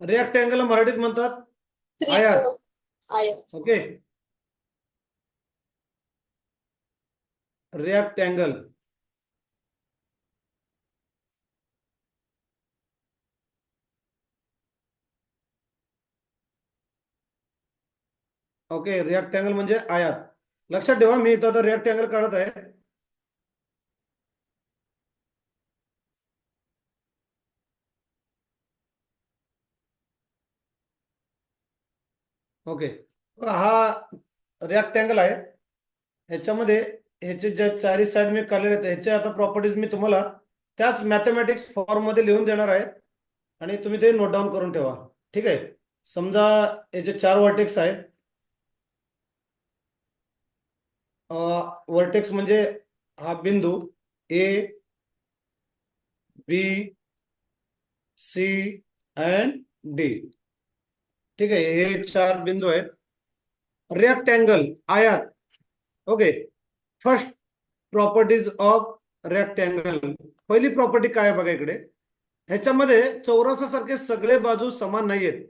रेक्टँगल मराठीत म्हणतात आयत. Okay, rectangle. ओके, रेक्टँगल म्हणजे आयत. लक्षात ठेवा मी इथं रेक्टँगल काढत आहे. ओके, हा रेक्टँगल आहे. ह्याच्यामध्ये ह्याचे जे चारी साइड मी काढलेले आहेत ह्याच्या आता प्रॉपर्टीज मी तुम्हाला त्याच मॅथमॅटिक्स फॉर्म मध्ये लिहून देणार आहे आणि तुम्ही ते नोट डाऊन करून ठेवा. ठीक आहे. समजा याचे 4 व्हर्टेक्स आहेत. व्हर्टेक्स म्हणजे हा बिंदू A, B, C and D. ठीक आहे. हे 4 बिंदू आहेत. रेक्टँगल आयत. Okay, first properties of rectangle. पहिली प्रॉपर्टी काय आहे बघा इकडे. ह्याच्यामध्ये चौरसासारखे सगळे बाजू समान नाही आहेत.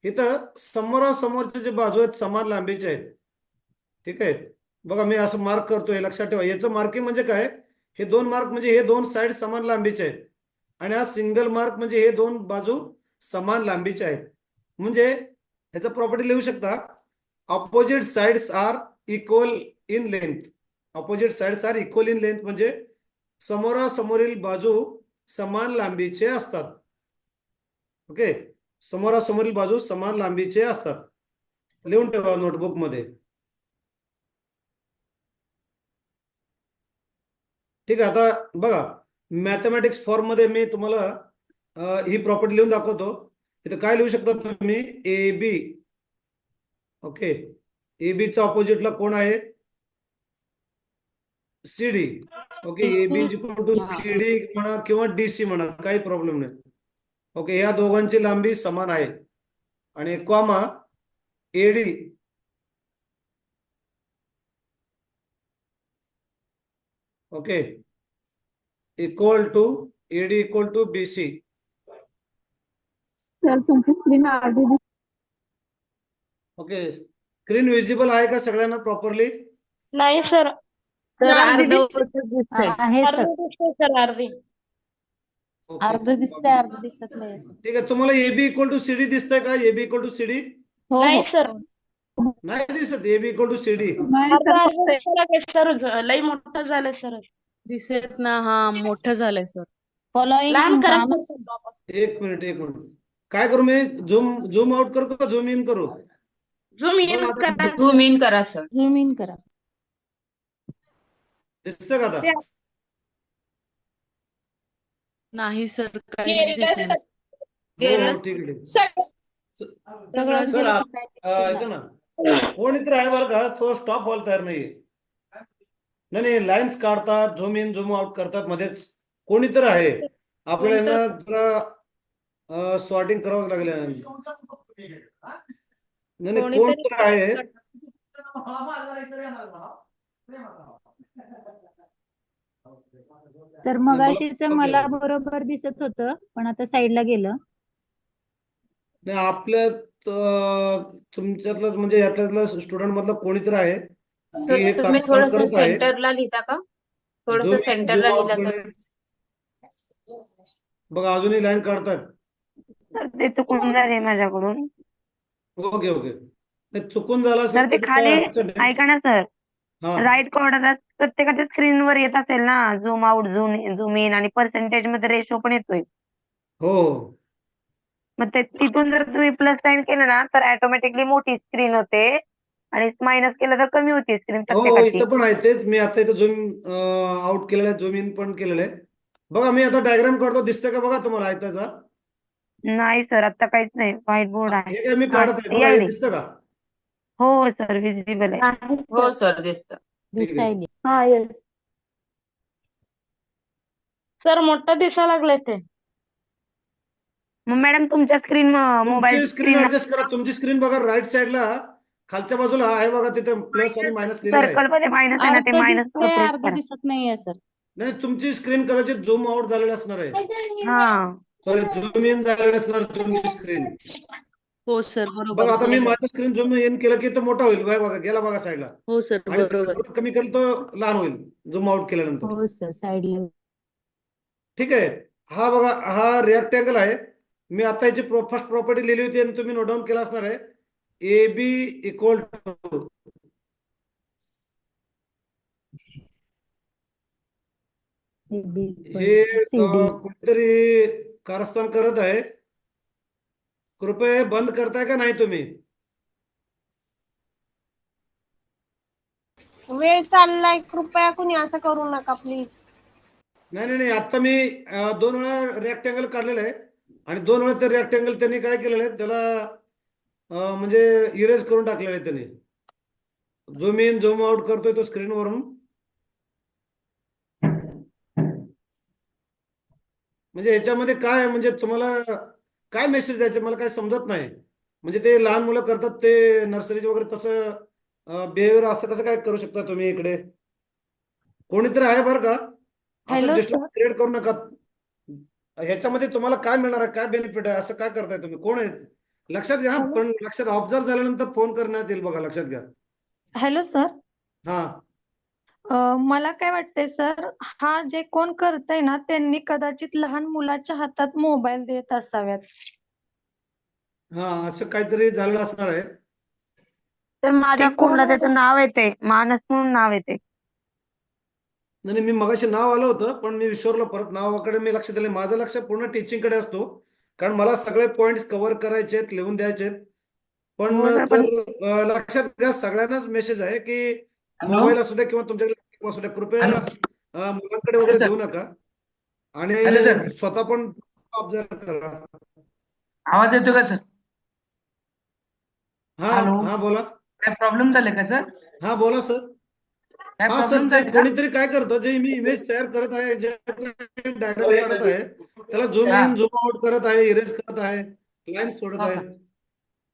इथं समोरासमोरचे जे बाजू आहेत समान लांबीचे आहेत. ठीक आहे. बघा मी असं मार्क करतोय. लक्षात ठेवा याचं मार्किंग म्हणजे काय, हे 2 मार्क म्हणजे हे 2 साइड समान लांबीचे आहेत आणि हा सिंगल मार्क म्हणजे हे 2 बाजू समान लांबीचे आहेत. म्हणजे ह्याचा प्रॉपर्टी लिहू शकता opposite sides are equal in length. Opposite sides are equal in length म्हणजे समोरासमोरील बाजू समान लांबीचे असतात. ओके, समोरासमोरील बाजू समान लांबीचे असतात. लिहून ठेवा नोटबुक मध्ये. ठीक आहे. आता बघा मॅथमॅटिक्स फॉर्म मध्ये मी तुम्हाला ही प्रॉपर्टी लिहून दाखवतो. इथं काय लिहू शकता तुम्ही AB. ओके, AB चा ऑपोजिटला कोण आहे CD. Okay, AB equal to CD म्हणा किंवा DC म्हणा काही प्रॉब्लेम नाही. ओके, या दोघांची लांबी समान आहे आणि comma AD okay equal to AD equal to BC. Sir तुमची स्क्रीन अर्धी ओके, स्क्रीन विजिबल आहे का सगळ्यांना प्रॉपरली? नाही सर. तर अर्धी अर्धवटच दिसतंय. आहे सर. अर्धी दिसते सर, अर्धी. ओके. अर्ध दिसतंय अर्ध दिसत नाही असं. ठीक आहे. तुम्हाला AB इक्वल टू CD दिसतंय का? AB इक्वल टू CD हो नाही हो. सर. नाही दिसत. AB equal to CD. अर्ध सर लई मोठं झालं सर. दिसत ना. हा मोठं झालंय सर. लहान करा फॉलोइंग सर. एक मिनिट. काय करू मी? झूम आउट करू का झूम इन करू? झूम इन बघा आता करा. झूम इन करा सर. झूम इन करा. दिसतंय का आता? नाही सर काहीच दिसेना. हो, ठीक आहे. सगळं सर ऐका ना, कोणीतरी आहे बरं का तो स्टॉप व्हायला तयार नाहीये. नाही लाईन्स काढतात, झूम इन झूम आउट करतात मध्येच. कोणीतरी आहे आपल्याला ना जरा सॉर्टिंग करावं लागेल. नाही कोणतरी आहे तर नाही, मगाशीच मला मला बरोबर दिसत होतं पण आता साईडला गेलं. नाही आपल्यात तुमच्यातलं म्हणजे यातल्या स्टुडंट मधलं कोणीतरी आहे की हे सर तुम्ही कारस्थान थोडस करत आहे सेंटरला लिहिता का? थोडस झूम सेंटरला आउट लिहिलं करणे. तर बघा अजूनही लाईन काढतात. तर ते चुकून झाले माझ्याकडून. ओके ओके नाही, चुकून झालं असेल तर ते तर काय खाली अडचण नाही. ऐका ना सर, हा राईट कॉर्नर प्रत्येकाच्या स्क्रीनवर येत असेल ना, झूम आउट, झूम इन आणि पर्सेंटेज मध्ये रेशो पण येतोय. हो मग ते तिथून जर तुम्ही प्लस साइन केलं ना तर ऑटोमॅटिकली मोठी स्क्रीन होते आणि मायनस केलं तर कमी होती स्क्रीन हो प्रत्येकाची. इथं पण आहे तेच मी आता इथं झूम आउट केलेलं आहे, झूम इन पण केलेलं आहे. बघा मी आता डायग्राम काढतो, दिसतंय का बघा तुम्हाला आयताचा? नाही सर, आता काहीच नाही, व्हाईट बोर्ड आहे. हे काय मी हा, काढत आहे बघा, हे यायले. दिसतं का? हो सर, विजिबल आहे. हो सर दिसतं. ठीक आहे. दिसायली. हा येस सर मोठं दिसा लागलंय ते. मग मॅडम तुमच्या स्क्रीन मोबाईल तुमची स्क्रीन स्क्रीन ऍडजस्ट करा. तुमची स्क्रीन बघा राईट साईडला खालच्या बाजूला आहे बघा, तिथे प्लस आणि मायनस लिहिलेलं आहे. सर्कल मध्ये मायनस आहे ना, ते अर्ध मायनस दिसतंय प्रेस अर्ध करा. दिसत नाहीये सर. नाही तुमची स्क्रीन कदाचित झूम आउट झालेली असणार आहे, हा सॉरी झूम इन झालेली असणार तुमची स्क्रीन. हो सर बघा बरोबर आता मी बरोबर. माझी स्क्रीन झूम इन केलं की तो मोठा होईल, बघा गेला बघा साईडला. हो सर आणि बरोबर. कमी केलं तो लहान होईल झूम आउट केल्यानंतर. हो सर साईडला. ठीक आहे. हा बघा हा रेक्टँगल आहे. मी आता याची फर्स्ट प्रॉपर्टी लिहिली होती आणि तुम्ही नोट डाऊन केला असणार आहे. ए बी इक्वल टू हे CD. कुठेतरी कारस्थान करत आहे. कृपया बंद करताय का नाही तुम्ही? वेळ चाललाय, कृपया कुणी असं करू नका प्लीज. नाही नाही नाही आता मी 2 वेळा रेक्टँगल काढलेलं आहे आणि 2 वेळा ते रेक्टँगल त्यांनी काय केलेलं आहे त्याला म्हणजे इरेज करून टाकलेलं आहे त्यांनी. झूम इन झूम आउट करतोय तो स्क्रीनवरून. म्हणजे याच्यामध्ये काय आहे, म्हणजे तुम्हाला काय मेसेज द्यायचे मला काय समजत नाही. म्हणजे ते लहान मुलं करतात ते नर्सरीचे वगैरे तसं बिहेवियर असं कसं काय करू शकता तुम्ही? इकडे कोणीतरी आहे बरं का, असं हॅलो डिस्टर्ब क्रिएट करू नका. ह्याच्यामध्ये तुम्हाला काय मिळणार आहे, काय बेनिफिट आहे, असं काय करताय तुम्ही? कोण आहे लक्षात घ्या. पण लक्षात ऑब्झर्व झाल्यानंतर फोन करण्यात येईल बघा, लक्षात घ्या. हॅलो सर, हा मला काय वाटतंय सर, हा जे कोण करतय ना त्यांनी कदाचित लहान मुलाच्या हातात मोबाईल देत असाव्यात. हा असं काहीतरी झालेलं असणार आहे. तर माझ्या ते कोण फोनला त्याचं नाव येते, मानस म्हणून नाव येते. नाही मी मगाशी नाव आलं होतं पण मी विसरलो, परत नावाकडे मी लक्ष दिलं. माझं लक्ष पूर्ण टीचिंग कडे असतो, कारण मला सगळे पॉइंट्स कव्हर करायचे आहेत, लिहून द्यायचे आहेत. पण हो सर, पण जर लक्षात घ्या सगळ्यांनाच मेसेज आहे की मोबाईल असू द्या किंवा तुमच्याकडे असू द्या, कृपया मुलांकडे वगैरे देऊ नका आणि स्वतः पण ऑब्झर्व करा. आवाज येतो का सर? हा हॅलो. हा बोला. काय प्रॉब्लेम झाले का सर? हा बोला सर. काय हा सर प्रॉब्लेम ते झाले का? कोणीतरी काय करतं, जे मी इमेज तयार करत आहे, जे डायग्राम काढत आहे त्याला झूम हा. इन झूम आउट करत आहे, इरेज करत आहे, लाईन्स सोडत हो आहे. का?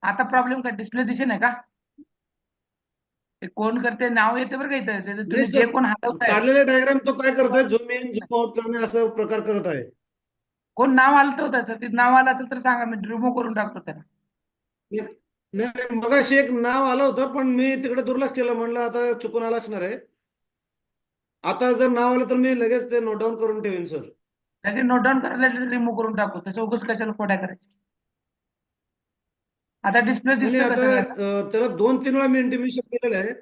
आता प्रॉब्लेम का डिस्प्ले दिसे नाही का? ते कोण करते नाव येते बरं का इथं. त्याचं नाही तुम्ही जे सर, कोण हलवताय काढलेले डायग्राम तो काय करतोय, झूम इन झूम आउट करणे असं प्रकार करत आहे. कोण नाव आलं होतं त्याचं, ते नाव आलं असेल तर सांगा, मी रिमूव्ह करून टाकतो त्याला. नाही मगाशी एक नाव आलं होतं पण मी तिकडे दुर्लक्ष केलं, म्हणलं आता चुकून आलं असणार आहे. आता जर नाव आलं तर मी लगेच ते नोट डाऊन करून ठेवीन सर. त्याचे नोट डाऊन करायला रिमूव्ह करून टाकू, त्याच्या उगाच कशाला खोड्या करायची. आता डिस्प्ले नाही दिसतोय का आता सगळ्यांना? त्याला 2-3 वेळा मी इंटिमेशन दिलेलं आहे.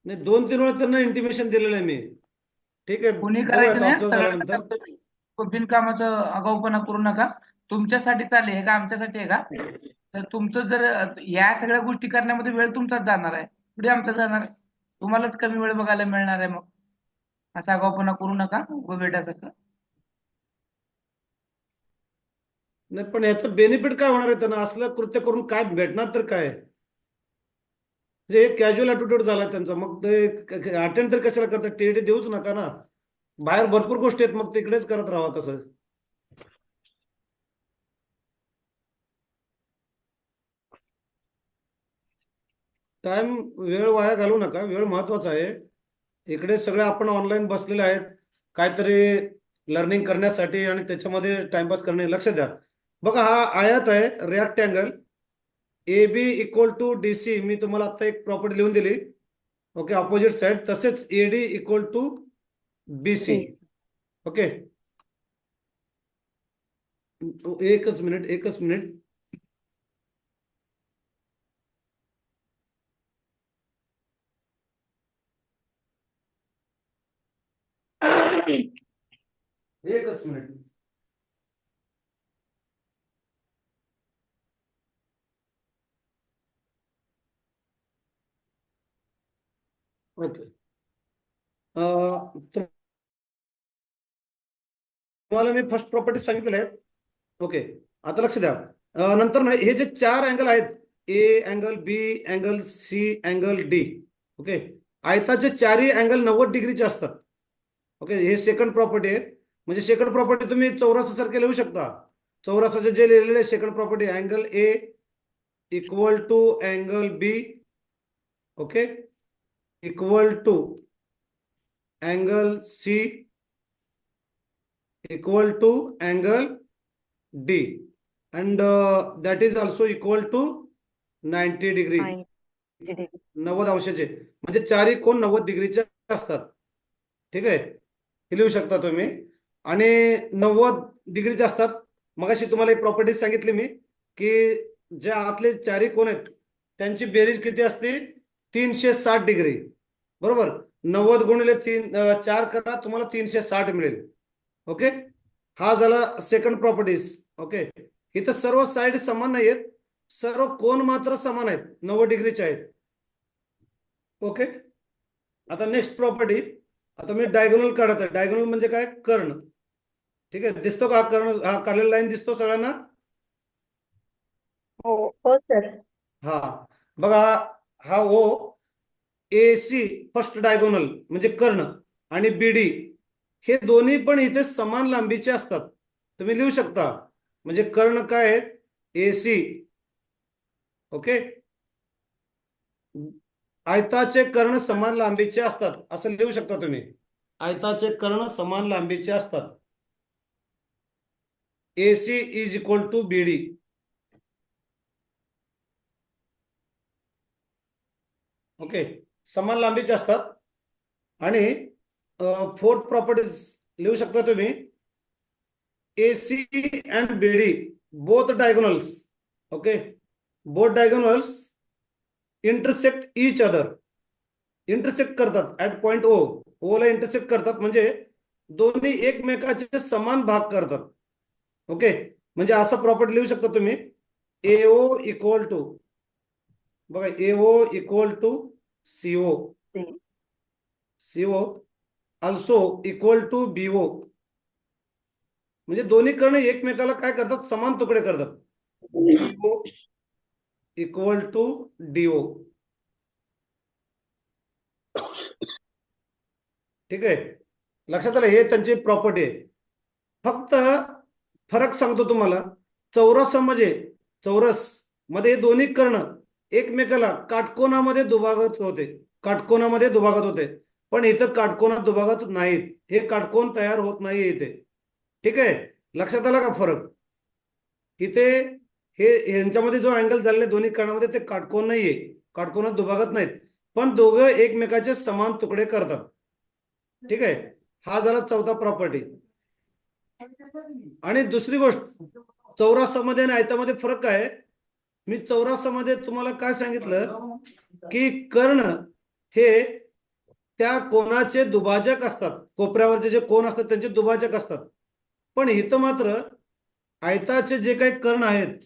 नाही 2-3 वेळा त्यांना इंटिमेशन दिलेलं आहे मी. ठीक आहे, कोणी बघूया करायचं आता नाही, ऑब्झर्व झाल्यानंतर. सगळ्यांना बिनकामाचं आगाऊपणा करू नका. तुमच्यासाठी चालले हे का आमच्यासाठी आहे का? तर तुमचं जर या सगळ्या गोष्टी करण्यामध्ये वेळ तुमचाच जाणार आहे, पुढे आमचा जाणार आहे. तुम्हालाच कमी वेळ बघायला मिळणार आहे. मग असा आगाऊपणा करू नका उभं भेटायचं. नाही पण याचं बेनिफिट काय होणार आहे त्यांना? असलं कृत्य करून काय भेटणार तर काय? म्हणजे एक कॅज्युअल ॲटिट्यूड झाला त्यांचा. मग ते अटेंड तर कशाला करतात? टीएटी देऊच नका ना. बाहेर भरपूर गोष्टी आहेत, मग तिकडेच करत राहा तसं. टाइम वेळ वाया घालवू नका, वेळ महत्वाचा आहे. इकडे सगळे आपण ऑनलाईन बसलेले आहेत काहीतरी लर्निंग करण्यासाठी आणि त्याच्यामध्ये टाइमपास करणे. लक्ष द्या बघा, हा आयत आहे rectangle A B equal to D C. मी तुम्हाला आता एक प्रॉपर्टी लिहून दिली, ओके, ऑपोजिट साइड. तसेच AD equal to B C. Okay, एकच मिनिट, एकच मिनिट. एकच मिनिट. ओके, तुम्हाला मी फर्स्ट प्रॉपर्टी सांगितलेल्या आहेत. ओके, आता लक्ष द्या. नंतर ना हे जे 4 अँगल आहेत, A angle, B angle, C angle, D. Okay, आयताचे 4ही अँगल 90 डिग्रीचे असतात. ओके, हे सेकंड प्रॉपर्टी आहे. म्हणजे सेकंड प्रॉपर्टी तुम्ही चौरसासारखे लिहू शकता. चौरसाचे जे लिहिलेले second property, angle A equal to angle B, okay, equal to angle C equal to angle D, and that is also equal to 90 degree. 90 अंशाचे म्हणजे 4ही कोण 90 डिग्रीचे असतात. ठीक आहे, हे लिहू शकता तुम्ही. आणि 90 डिग्रीचे असतात. मगाशी तुम्हाला एक प्रॉपर्टी सांगितली मी की ज्या आतले 4ही कोण आहेत त्यांची बेरीज किती असते, 360 डिग्री. बरोबर, 90 गुणिले 4 करा, तुम्हाला 360 मिळेल. ओके, हा झाला सेकंड प्रॉपर्टीज. ओके, इथं सर्व साइड समान नाही आहेत, सर्व कोण मात्र समान आहेत, 90 डिग्रीचे आहेत. ओके, आता नेक्स्ट प्रॉपर्टी. आता मी डायगोनल काढत आहे. डायगोनल म्हणजे काय, कर्ण. ठीक आहे, दिसतो का हा कर्ण, हा काढलेला लाईन दिसतो सगळ्यांना? हो सर. हा बघा, हा ओ ए सी फर्स्ट डायगोनल म्हणजे कर्ण आणि बीडी हे दोन्ही पण इथे समान लांबीचे असतात. तुम्ही लिहू शकता. म्हणजे कर्ण काय आहेत, एसी. ओके, आयताचे कर्ण समान लांबीचे असतात असं लिहू शकता तुम्ही. आयताचे कर्ण समान लांबीचे असतात. AC is equal to BD. Okay, समान लांबीचे असतात. आणि फोर्थ प्रॉपर्टीज लिहू शकता तुम्ही, AC and BD both diagonals, okay, both diagonals intersect each other. Intersect करतात ऍट पॉइंट ओ. ओ ला इंटरसेक्ट करतात म्हणजे दोन्ही एकमेकाचे समान भाग करतात. ओके, म्हणजे असं प्रॉपर्टी लिहू शकता तुम्ही, AO इक्वल टू, बघा, AO equal to CO, CO also equal to BO. म्हणजे दोन्ही कर्ण एकमेकाला काय करतात, समान तुकडे करतात. BO equal to DO. ठीक आहे, लक्षात आलं, हे त्यांची प्रॉपर्टी आहे. फक्त फरक सांगतो तुम्हाला. चौरस मध्ये दोन्ही कर्ण एकमेकाला काटकोनामध्ये दुभागत होते, काटकोनामध्ये दुभागत होते. पण इथं काटकोनात दुभागत नाहीत, हे काटकोन तयार होत नाही इथे. ठीक आहे, लक्षात आला का फरक? इथे हे यांच्यामध्ये जो अँगल झालेला दोन्ही कर्णामध्ये ते काटकोन नाहीये, काटकोनात दुभागत नाहीत, पण दोघं एकमेकाचे समान तुकडे करतात. ठीक आहे, हा झाला चौथा प्रॉपर्टी. आणि दुसरी गोष्ट, चौरसामध्ये आणि आयतामध्ये फरक आहे. मी चौरसामध्ये तुम्हाला काय सांगितलं की कर्ण हे त्या कोणाचे दुभाजक असतात, कोपऱ्यावरचे जे कोण असतात त्यांचे दुभाजक असतात. पण इथं मात्र आयताचे जे काही कर्ण आहेत,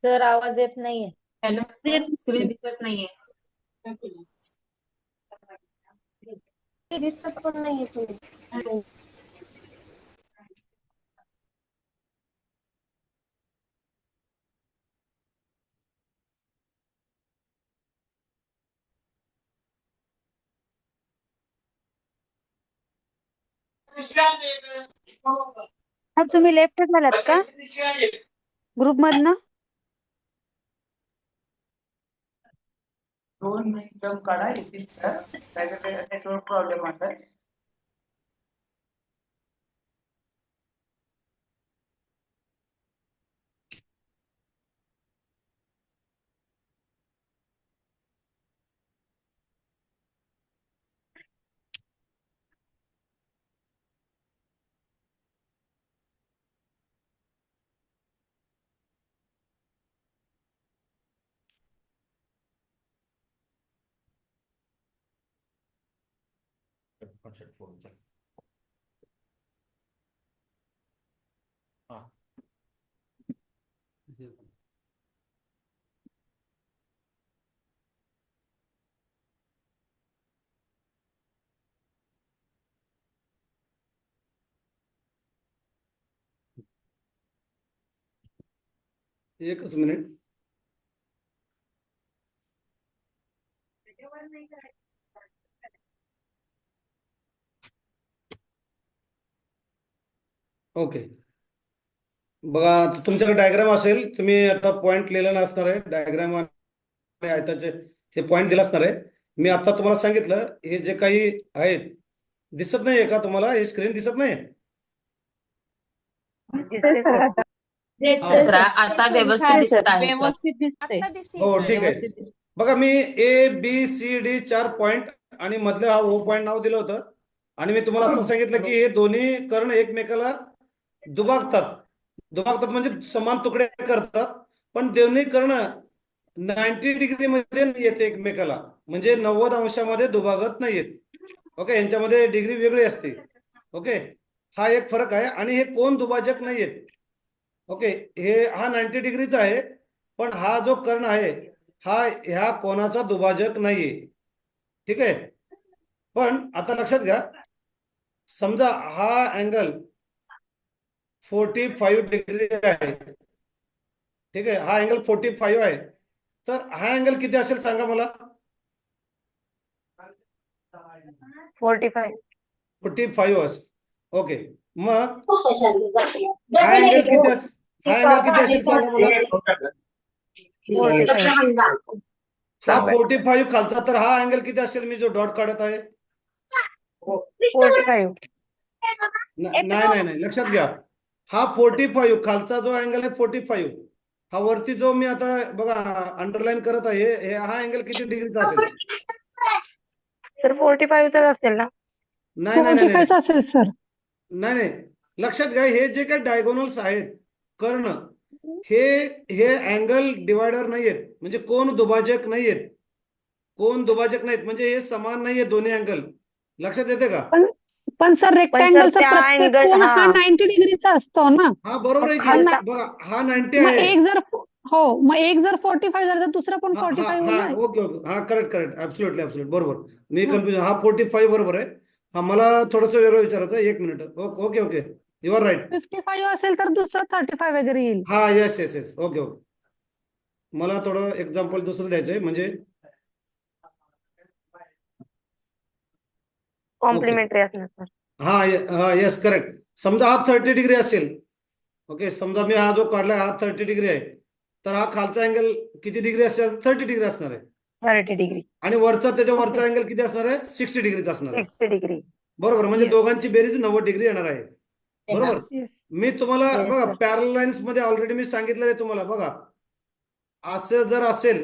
सर आवाज येत नाहीये. हॅलो, स्क्रीन दिसत नाहीये. ते दिसत पण नाहीये तुम्ही. सर तुम्ही लेफ्ट झालात का ग्रुप मधनं? 2 मिनिटं काढा येतील सर. काहीतरी नेटवर्क प्रॉब्लेम आहे. हा. एकच मिनिट. ओके. बघा आता तुमच्याकडे डायग्राम असेल, तुम्ही आता पॉइंट लिहिलेला असणार आहे. डायग्राम आणि आयताचे हे पॉइंट दिला असणार आहे. मी आता तुम्हाला सांगितलं हे जे काही आहेत दिसत नाहीये का तुम्हाला? हे स्क्रीन दिसत नाही? दिसते सर. सर, आता व्यवस्थित दिसत आहे सर. व्यवस्थित दिसते. आता दिसते हो सर. ठीक आहे. बघा मी ABCD 4 पॉइंट आणि मधलं हा O पॉइंट नाव दिलं होतं आणि मी तुम्हाला आता सांगितलं की हे दोन्ही कर्ण एकमेकाला दुभागतात म्हणजे समान तुकडे करतात, पण दोन्ही कर्ण 90 डिग्री मध्ये येते एकमेकाला, म्हणजे 90 अंशामध्ये दुभागत नाहीयेत. ओके, यांच्यामध्ये डिग्री वेगळी असते. ओके, हा एक फरक आहे. आणि हे कोण दुभाजक नाहीयेत. ओके, हा 90 डिग्रीचा आहे, पण हा जो कर्ण आहे हा ह्या कोणाचा दुभाजक नाहीये. ठीक आहे. पण आता लक्षात घ्या, समजा हा अँगल 45 डिग्री आहे. ठीक आहे, हा अँगल 45 आहे, तर हा अँगल किती असेल सांगा मला? 45 असेल. ओके, मग हा अँगल किती असेल सांगा मला? हा 45 खालचा, तर हा अँगल किती असेल मी जो डॉट काढत आहे? 45. नाही, लक्षात घ्या, हा 45 खालचा जो अँगल आहे 45, हा वरती जो मी आता बघा अंडरलाईन करत आहे, हा अँगल किती डिग्रीचा असेल? सर 45 असेल ना? नाही असेल सर. नाही, लक्षात घ्या, हे जे काही डायगोनल्स आहेत कर्ण, हे अँगल डिवायडर नाहीयेत, म्हणजे कोण दुभाजक नाहीयेत. म्हणजे हे समान नाहीये दोन्ही अँगल. लक्षात येते का? पण सर रेक्टँगलचा त्या प्रत्येक angle- कोन हा हा. 90 डिग्रीचा असतो ना. हा बरोबर आहे खालचा- की, बघा हा 90 मग आहे. एक जर मग एक जर 45 झालं तर दुसरा पण 45 होईल ना. ओके, हा करेक्ट, ऍब्सोल्युटली बरोबर. मी कन्फ्युजन, हा 45 बरोबर आहे. हा मला थोडस वेगळं विचारायचं, 1 मिनिट. Okay, you are right. 55 असेल तर दुसरा 35 वगैरे येईल. हा येस. ओके. मला थोडं एक्झाम्पल दुसरं द्यायचंय, म्हणजे कॉम्प्लिमेंटरी असणार सर. हा येस करेक्ट. समजा हा 30 डिग्री असेल. ओके, समजा मी हा जो काढलाय हा 30 डिग्री आहे, तर हा खालचा अँगल किती डिग्री असेल? 30 डिग्री असणार आहे. 30 डिग्री. आणि त्याच्या वरचा अँगल किती असणार आहे? 60 डिग्रीचा असणार आहे. 60 डिग्री. बरोबर, म्हणजे Yes. दोघांची बेरीज 90 डिग्री येणार आहे. बरोबर. मी तुम्हाला Yes, बघा sir. पॅरलल लाईन्स मध्ये ऑलरेडी मी सांगितलेलं आहे तुम्हाला. बघा असं जर असेल,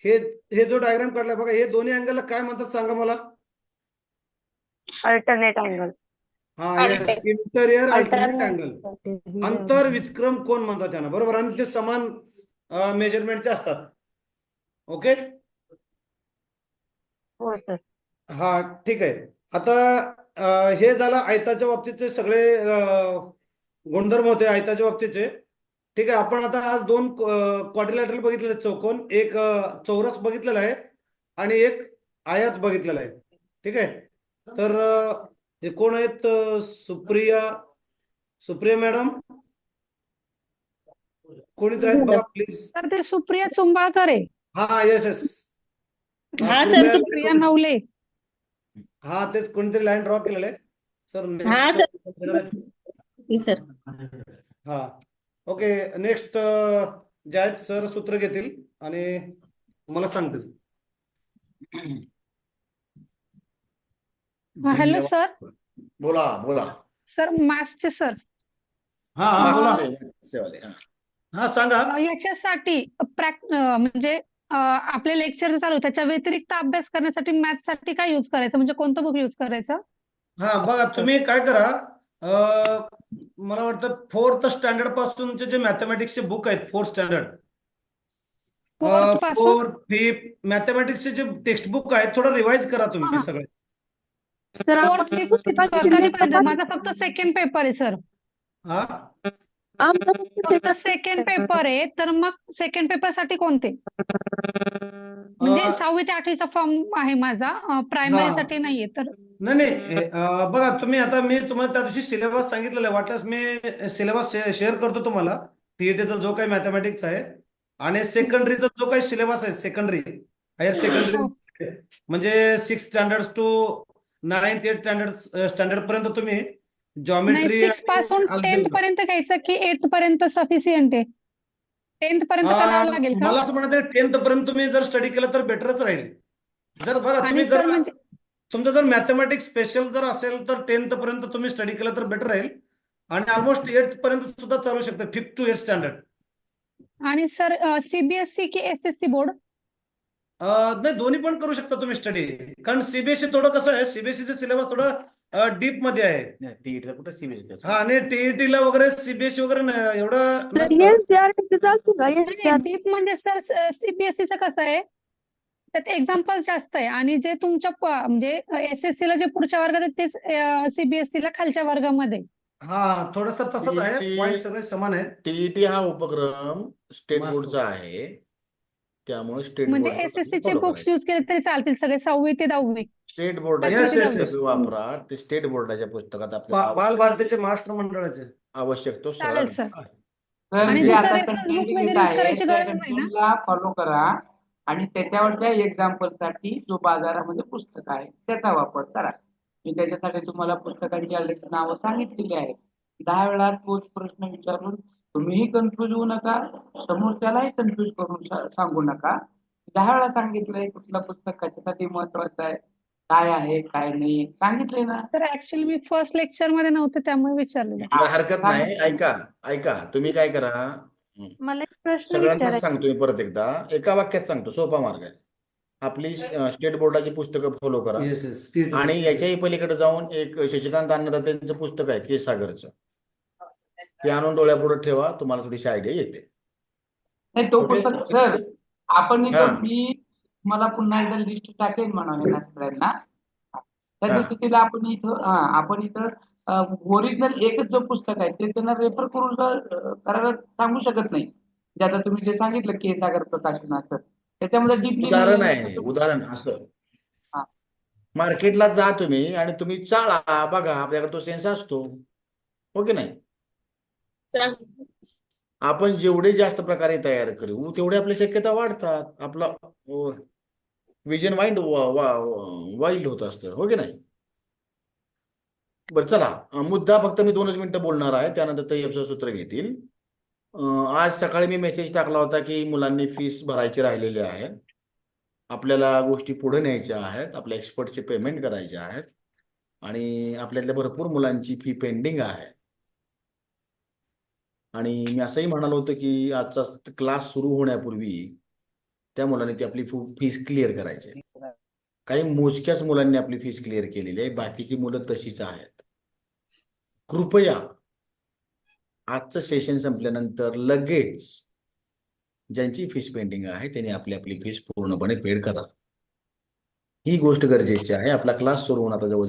हे जो डायग्राम काढलाय बघा, हे दोन्ही अँगलला काय म्हणतात सांगा मला? Alternate angle. हा yes, interior alternate angle, Alternate. अंतर विक्रम कोण म्हणतात त्यांना. बरोबर, आणि ते समान मेजरमेंटचे असतात. ओके, हो सर. हा ठीक आहे. आता हे झालं आयताच्या बाबतीचे सगळे गुणधर्म होते आयताच्या बाबतीचे. ठीक आहे, आपण आता आज 2 क्वाड्रिलॅटरल बघितलेले, चौकोन, एक चौरस बघितलेला आहे आणि एक आयत बघितलेला आहे. ठीक आहे, तर हे कोण आहेत? सुप्रिया मॅडम कोणीतरी आहेत बघा प्लीज. तर ते सुप्रिया चुंबाळकर आहे. हा येस. सुप्रिया नवले. हा तेच, कोणीतरी लाईन ड्रॉ केलेलं आहे. सर हा नेक्स्ट सर हा ओके नेक्स्ट जायत सर सूत्र घेतील आणि मला सांगतील. हॅलो धन्यवाद. सर. बोला बोला. सर मॅथ्सचे सर. हा हा बोला. सेवाले, हा. हा सांगा. याच्यासाठी म्हणजे आपले लेक्चर चालू त्याच्या व्यतिरिक्त अभ्यास करण्यासाठी मॅथ्स साठी काय यूज करायचं म्हणजे कोणतं बुक यूज करायचं? हा बघा तुम्ही काय करा मला वाटतं 4th स्टँडर्ड पासूनचे जे मॅथमॅटिक्सचे बुक आहेत 4th स्टँडर्ड 4th पासून 4th 5th मॅथमॅटिक्सचे जे टेक्स्ट बुक आहेत थोडं रिवाइज करा तुम्ही हा. सगळे. 4th कधीपर्यंत? माझा फक्त सेकंड पेपर आहे सर. हा फक्त सेकंड पेपर आहे तर मग सेकंड पेपर साठी कोणते? म्हणजे 6वी ते 8वीचा फॉर्म आहे माझा प्रायमरी साठी नाहीये तर. नाही नाही बघा तुम्ही आता मी तुम्हाला त्या दिवशी सिलेबस सांगितलेला आहे वाटल्यास मी सिलेबस शेअर करतो तुम्हाला टीईटीचा जो काही मॅथमॅटिक्स आहे आणि सेकंडरीचा जो काही सिलेबस आहे सेकंडरी हायर सेकंडरी म्हणजे 6th standard to 9th 8th standard पर्यंत तुम्ही नाही जॉमेट्री 6 पासून 10th पर्यंत घ्यायचं की 8th पर्यंत सफिशियंट आहे? 10th पर्यंत करावं लागेल का? मला असं म्हणायचं 10th पर्यंत तुम्ही जर स्टडी केलं तर बेटरच राहील. जर बघा तुम्ही आणि जर सर म्हणजे तुमचं जर मॅथमॅटिक्स स्पेशल जर असेल तर 10th पर्यंत तुम्ही स्टडी केलं तर बेटर राहील आणि ऑलमोस्ट 8th पर्यंत सुद्धा चालू शकतं 5th to 8th स्टँडर्ड. आणि सर सीबीएसई की एसएससी बोर्ड? नाही दोन्ही पण करू शकता तुम्ही स्टडी कारण सीबीएसई थोडं कसं आहे सीबीएसईचं सिलेबस थोडं डीप मध्ये आहे. टीईटीला कुठं सीबीएसई हा आणि टीईटीला वगैरे सीबीएसई वगैरे एवढं डीप म्हणजे सर सीबीएसईचं कसं आहे त्यात एक्झाम्पल जास्त आहे आणि जे तुमच्या म्हणजे एसएससी ला जे पुढच्या वर्गात आहेत तेच सीबीएसई ला खालच्या वर्गामध्ये. हा थोडस तसंच आहे पॉईंट सगळे समान आहेत. टीईटी हा उपक्रम स्टेट बोर्डचा आहे त्यामुळे स्टेट म्हणजे बोर्ड एसएससी चे बुक्स यूज केले तरी चालतील सगळे 6वी ते 10वी. स्टेट Yes, बोर्डाचे yes, yes. पुस्तक वापरा ते स्टेट बोर्डाच्या पुस्तकात आपल्याला बाल भारतीचे महाराष्ट्र मंडळाचे आवश्यक तो चालेल, सगळा सर. आहे. तर आणि जे दुसरं आता reference book कंटेंट वगैरे घेत use आहे करायची त्या गरज नाही ना? कंटेंटला फॉलो करा आणि त्याच्यावरच्या एक्झाम्पल साठी जो बाजारामध्ये पुस्तक आहे त्याचा वापर करा. मी त्याच्यासाठी तुम्हाला पुस्तकांची ऑलरेडी नावं सांगितलेली आहेत. 10 वेळा तोच प्रश्न विचारून तुम्हीही कन्फ्युज होऊ नका समोरच्यालाही कन्फ्युज करून सांगू नका. 10 वेळा सांगितलंय कुठलं पुस्तक कशासाठी महत्वाचं आहे काय आहे काय नाही सांगितलंय ना. तर ऍक्च्युअली मी फर्स्ट लेक्चर मध्ये नव्हते त्यामुळे विचारलेलं. बरं, हरकत नाही. ऐका तुम्ही काय करा मला एक प्रश्न सगळ्यांना विचारायचा सांगतो मी परत एकदा एका वाक्यात सांगतो सोपा मार्ग आहे. आपली स्टेट बोर्डाची पुस्तकं फॉलो करा येस येस आणि याच्याही पलीकडे जाऊन एक शशिकांत अन्नदातेंचं पुस्तक आहे केस सागरचं ते आणून डोळ्यापुढे ठेवा तुम्हाला थोडीशी आयडिया येते. नाही तो ओके? पुस्तक सर आपण हा. इथं मी मला पुन्हा एकदा लिस्ट टाकेन म्हणाले ना सगळ्यांना त्या हा. दिवशी तिला आपण इथं ओरिजिनल एकच जो पुस्तक आहे ते त्यांना रेफर करून करायला सांगू शकत नाही. जे आता तुम्ही जे सांगितलं के सागर प्रकाशनाचं त्याच्यामध्ये उदाहरण आहे डीपली उदाहरण असं हा. मार्केटला जा तुम्ही आणि तुम्ही चाळा बघा आपल्याकडे तो सेन्स असतो हो की नाही. आपण जेवढे जास्त प्रकारे तयार करू तेवढे आपल्या शक्यता वाढतात आपला विजन वाईल्ड होत असतं हो की नाही. बरं चला मुद्दा फक्त मी 2च मिनिटं बोलणार आहे त्यानंतर ते सूत्र घेतील. आज सकाळी मी मेसेज टाकला होता की मुलांनी फीस भरायची राहिलेली आहे आपल्याला गोष्टी पुढे न्यायच्या आहेत आपल्या एक्सपर्टचे पेमेंट करायचे आहेत आणि आपल्यातल्या भरपूर मुलांची फी पेंडिंग आहे. आणि मी असंही म्हणालो होतं की आजचा क्लास सुरू होण्यापूर्वी त्या मुलांनी ती आपली फीस क्लिअर करायची. काही मोजक्याच मुलांनी आपली फीस क्लिअर केलेली आहे बाकीची मुलं तशीच आहेत. कृपया आजचं सेशन संपल्यानंतर लगेच ज्यांची फीस पेंडिंग आहे त्यांनी आपली फीस पूर्णपणे पेड करा. ही गोष्ट गरजेची आहे. आपला क्लास सुरू होऊन आता जवळजवळ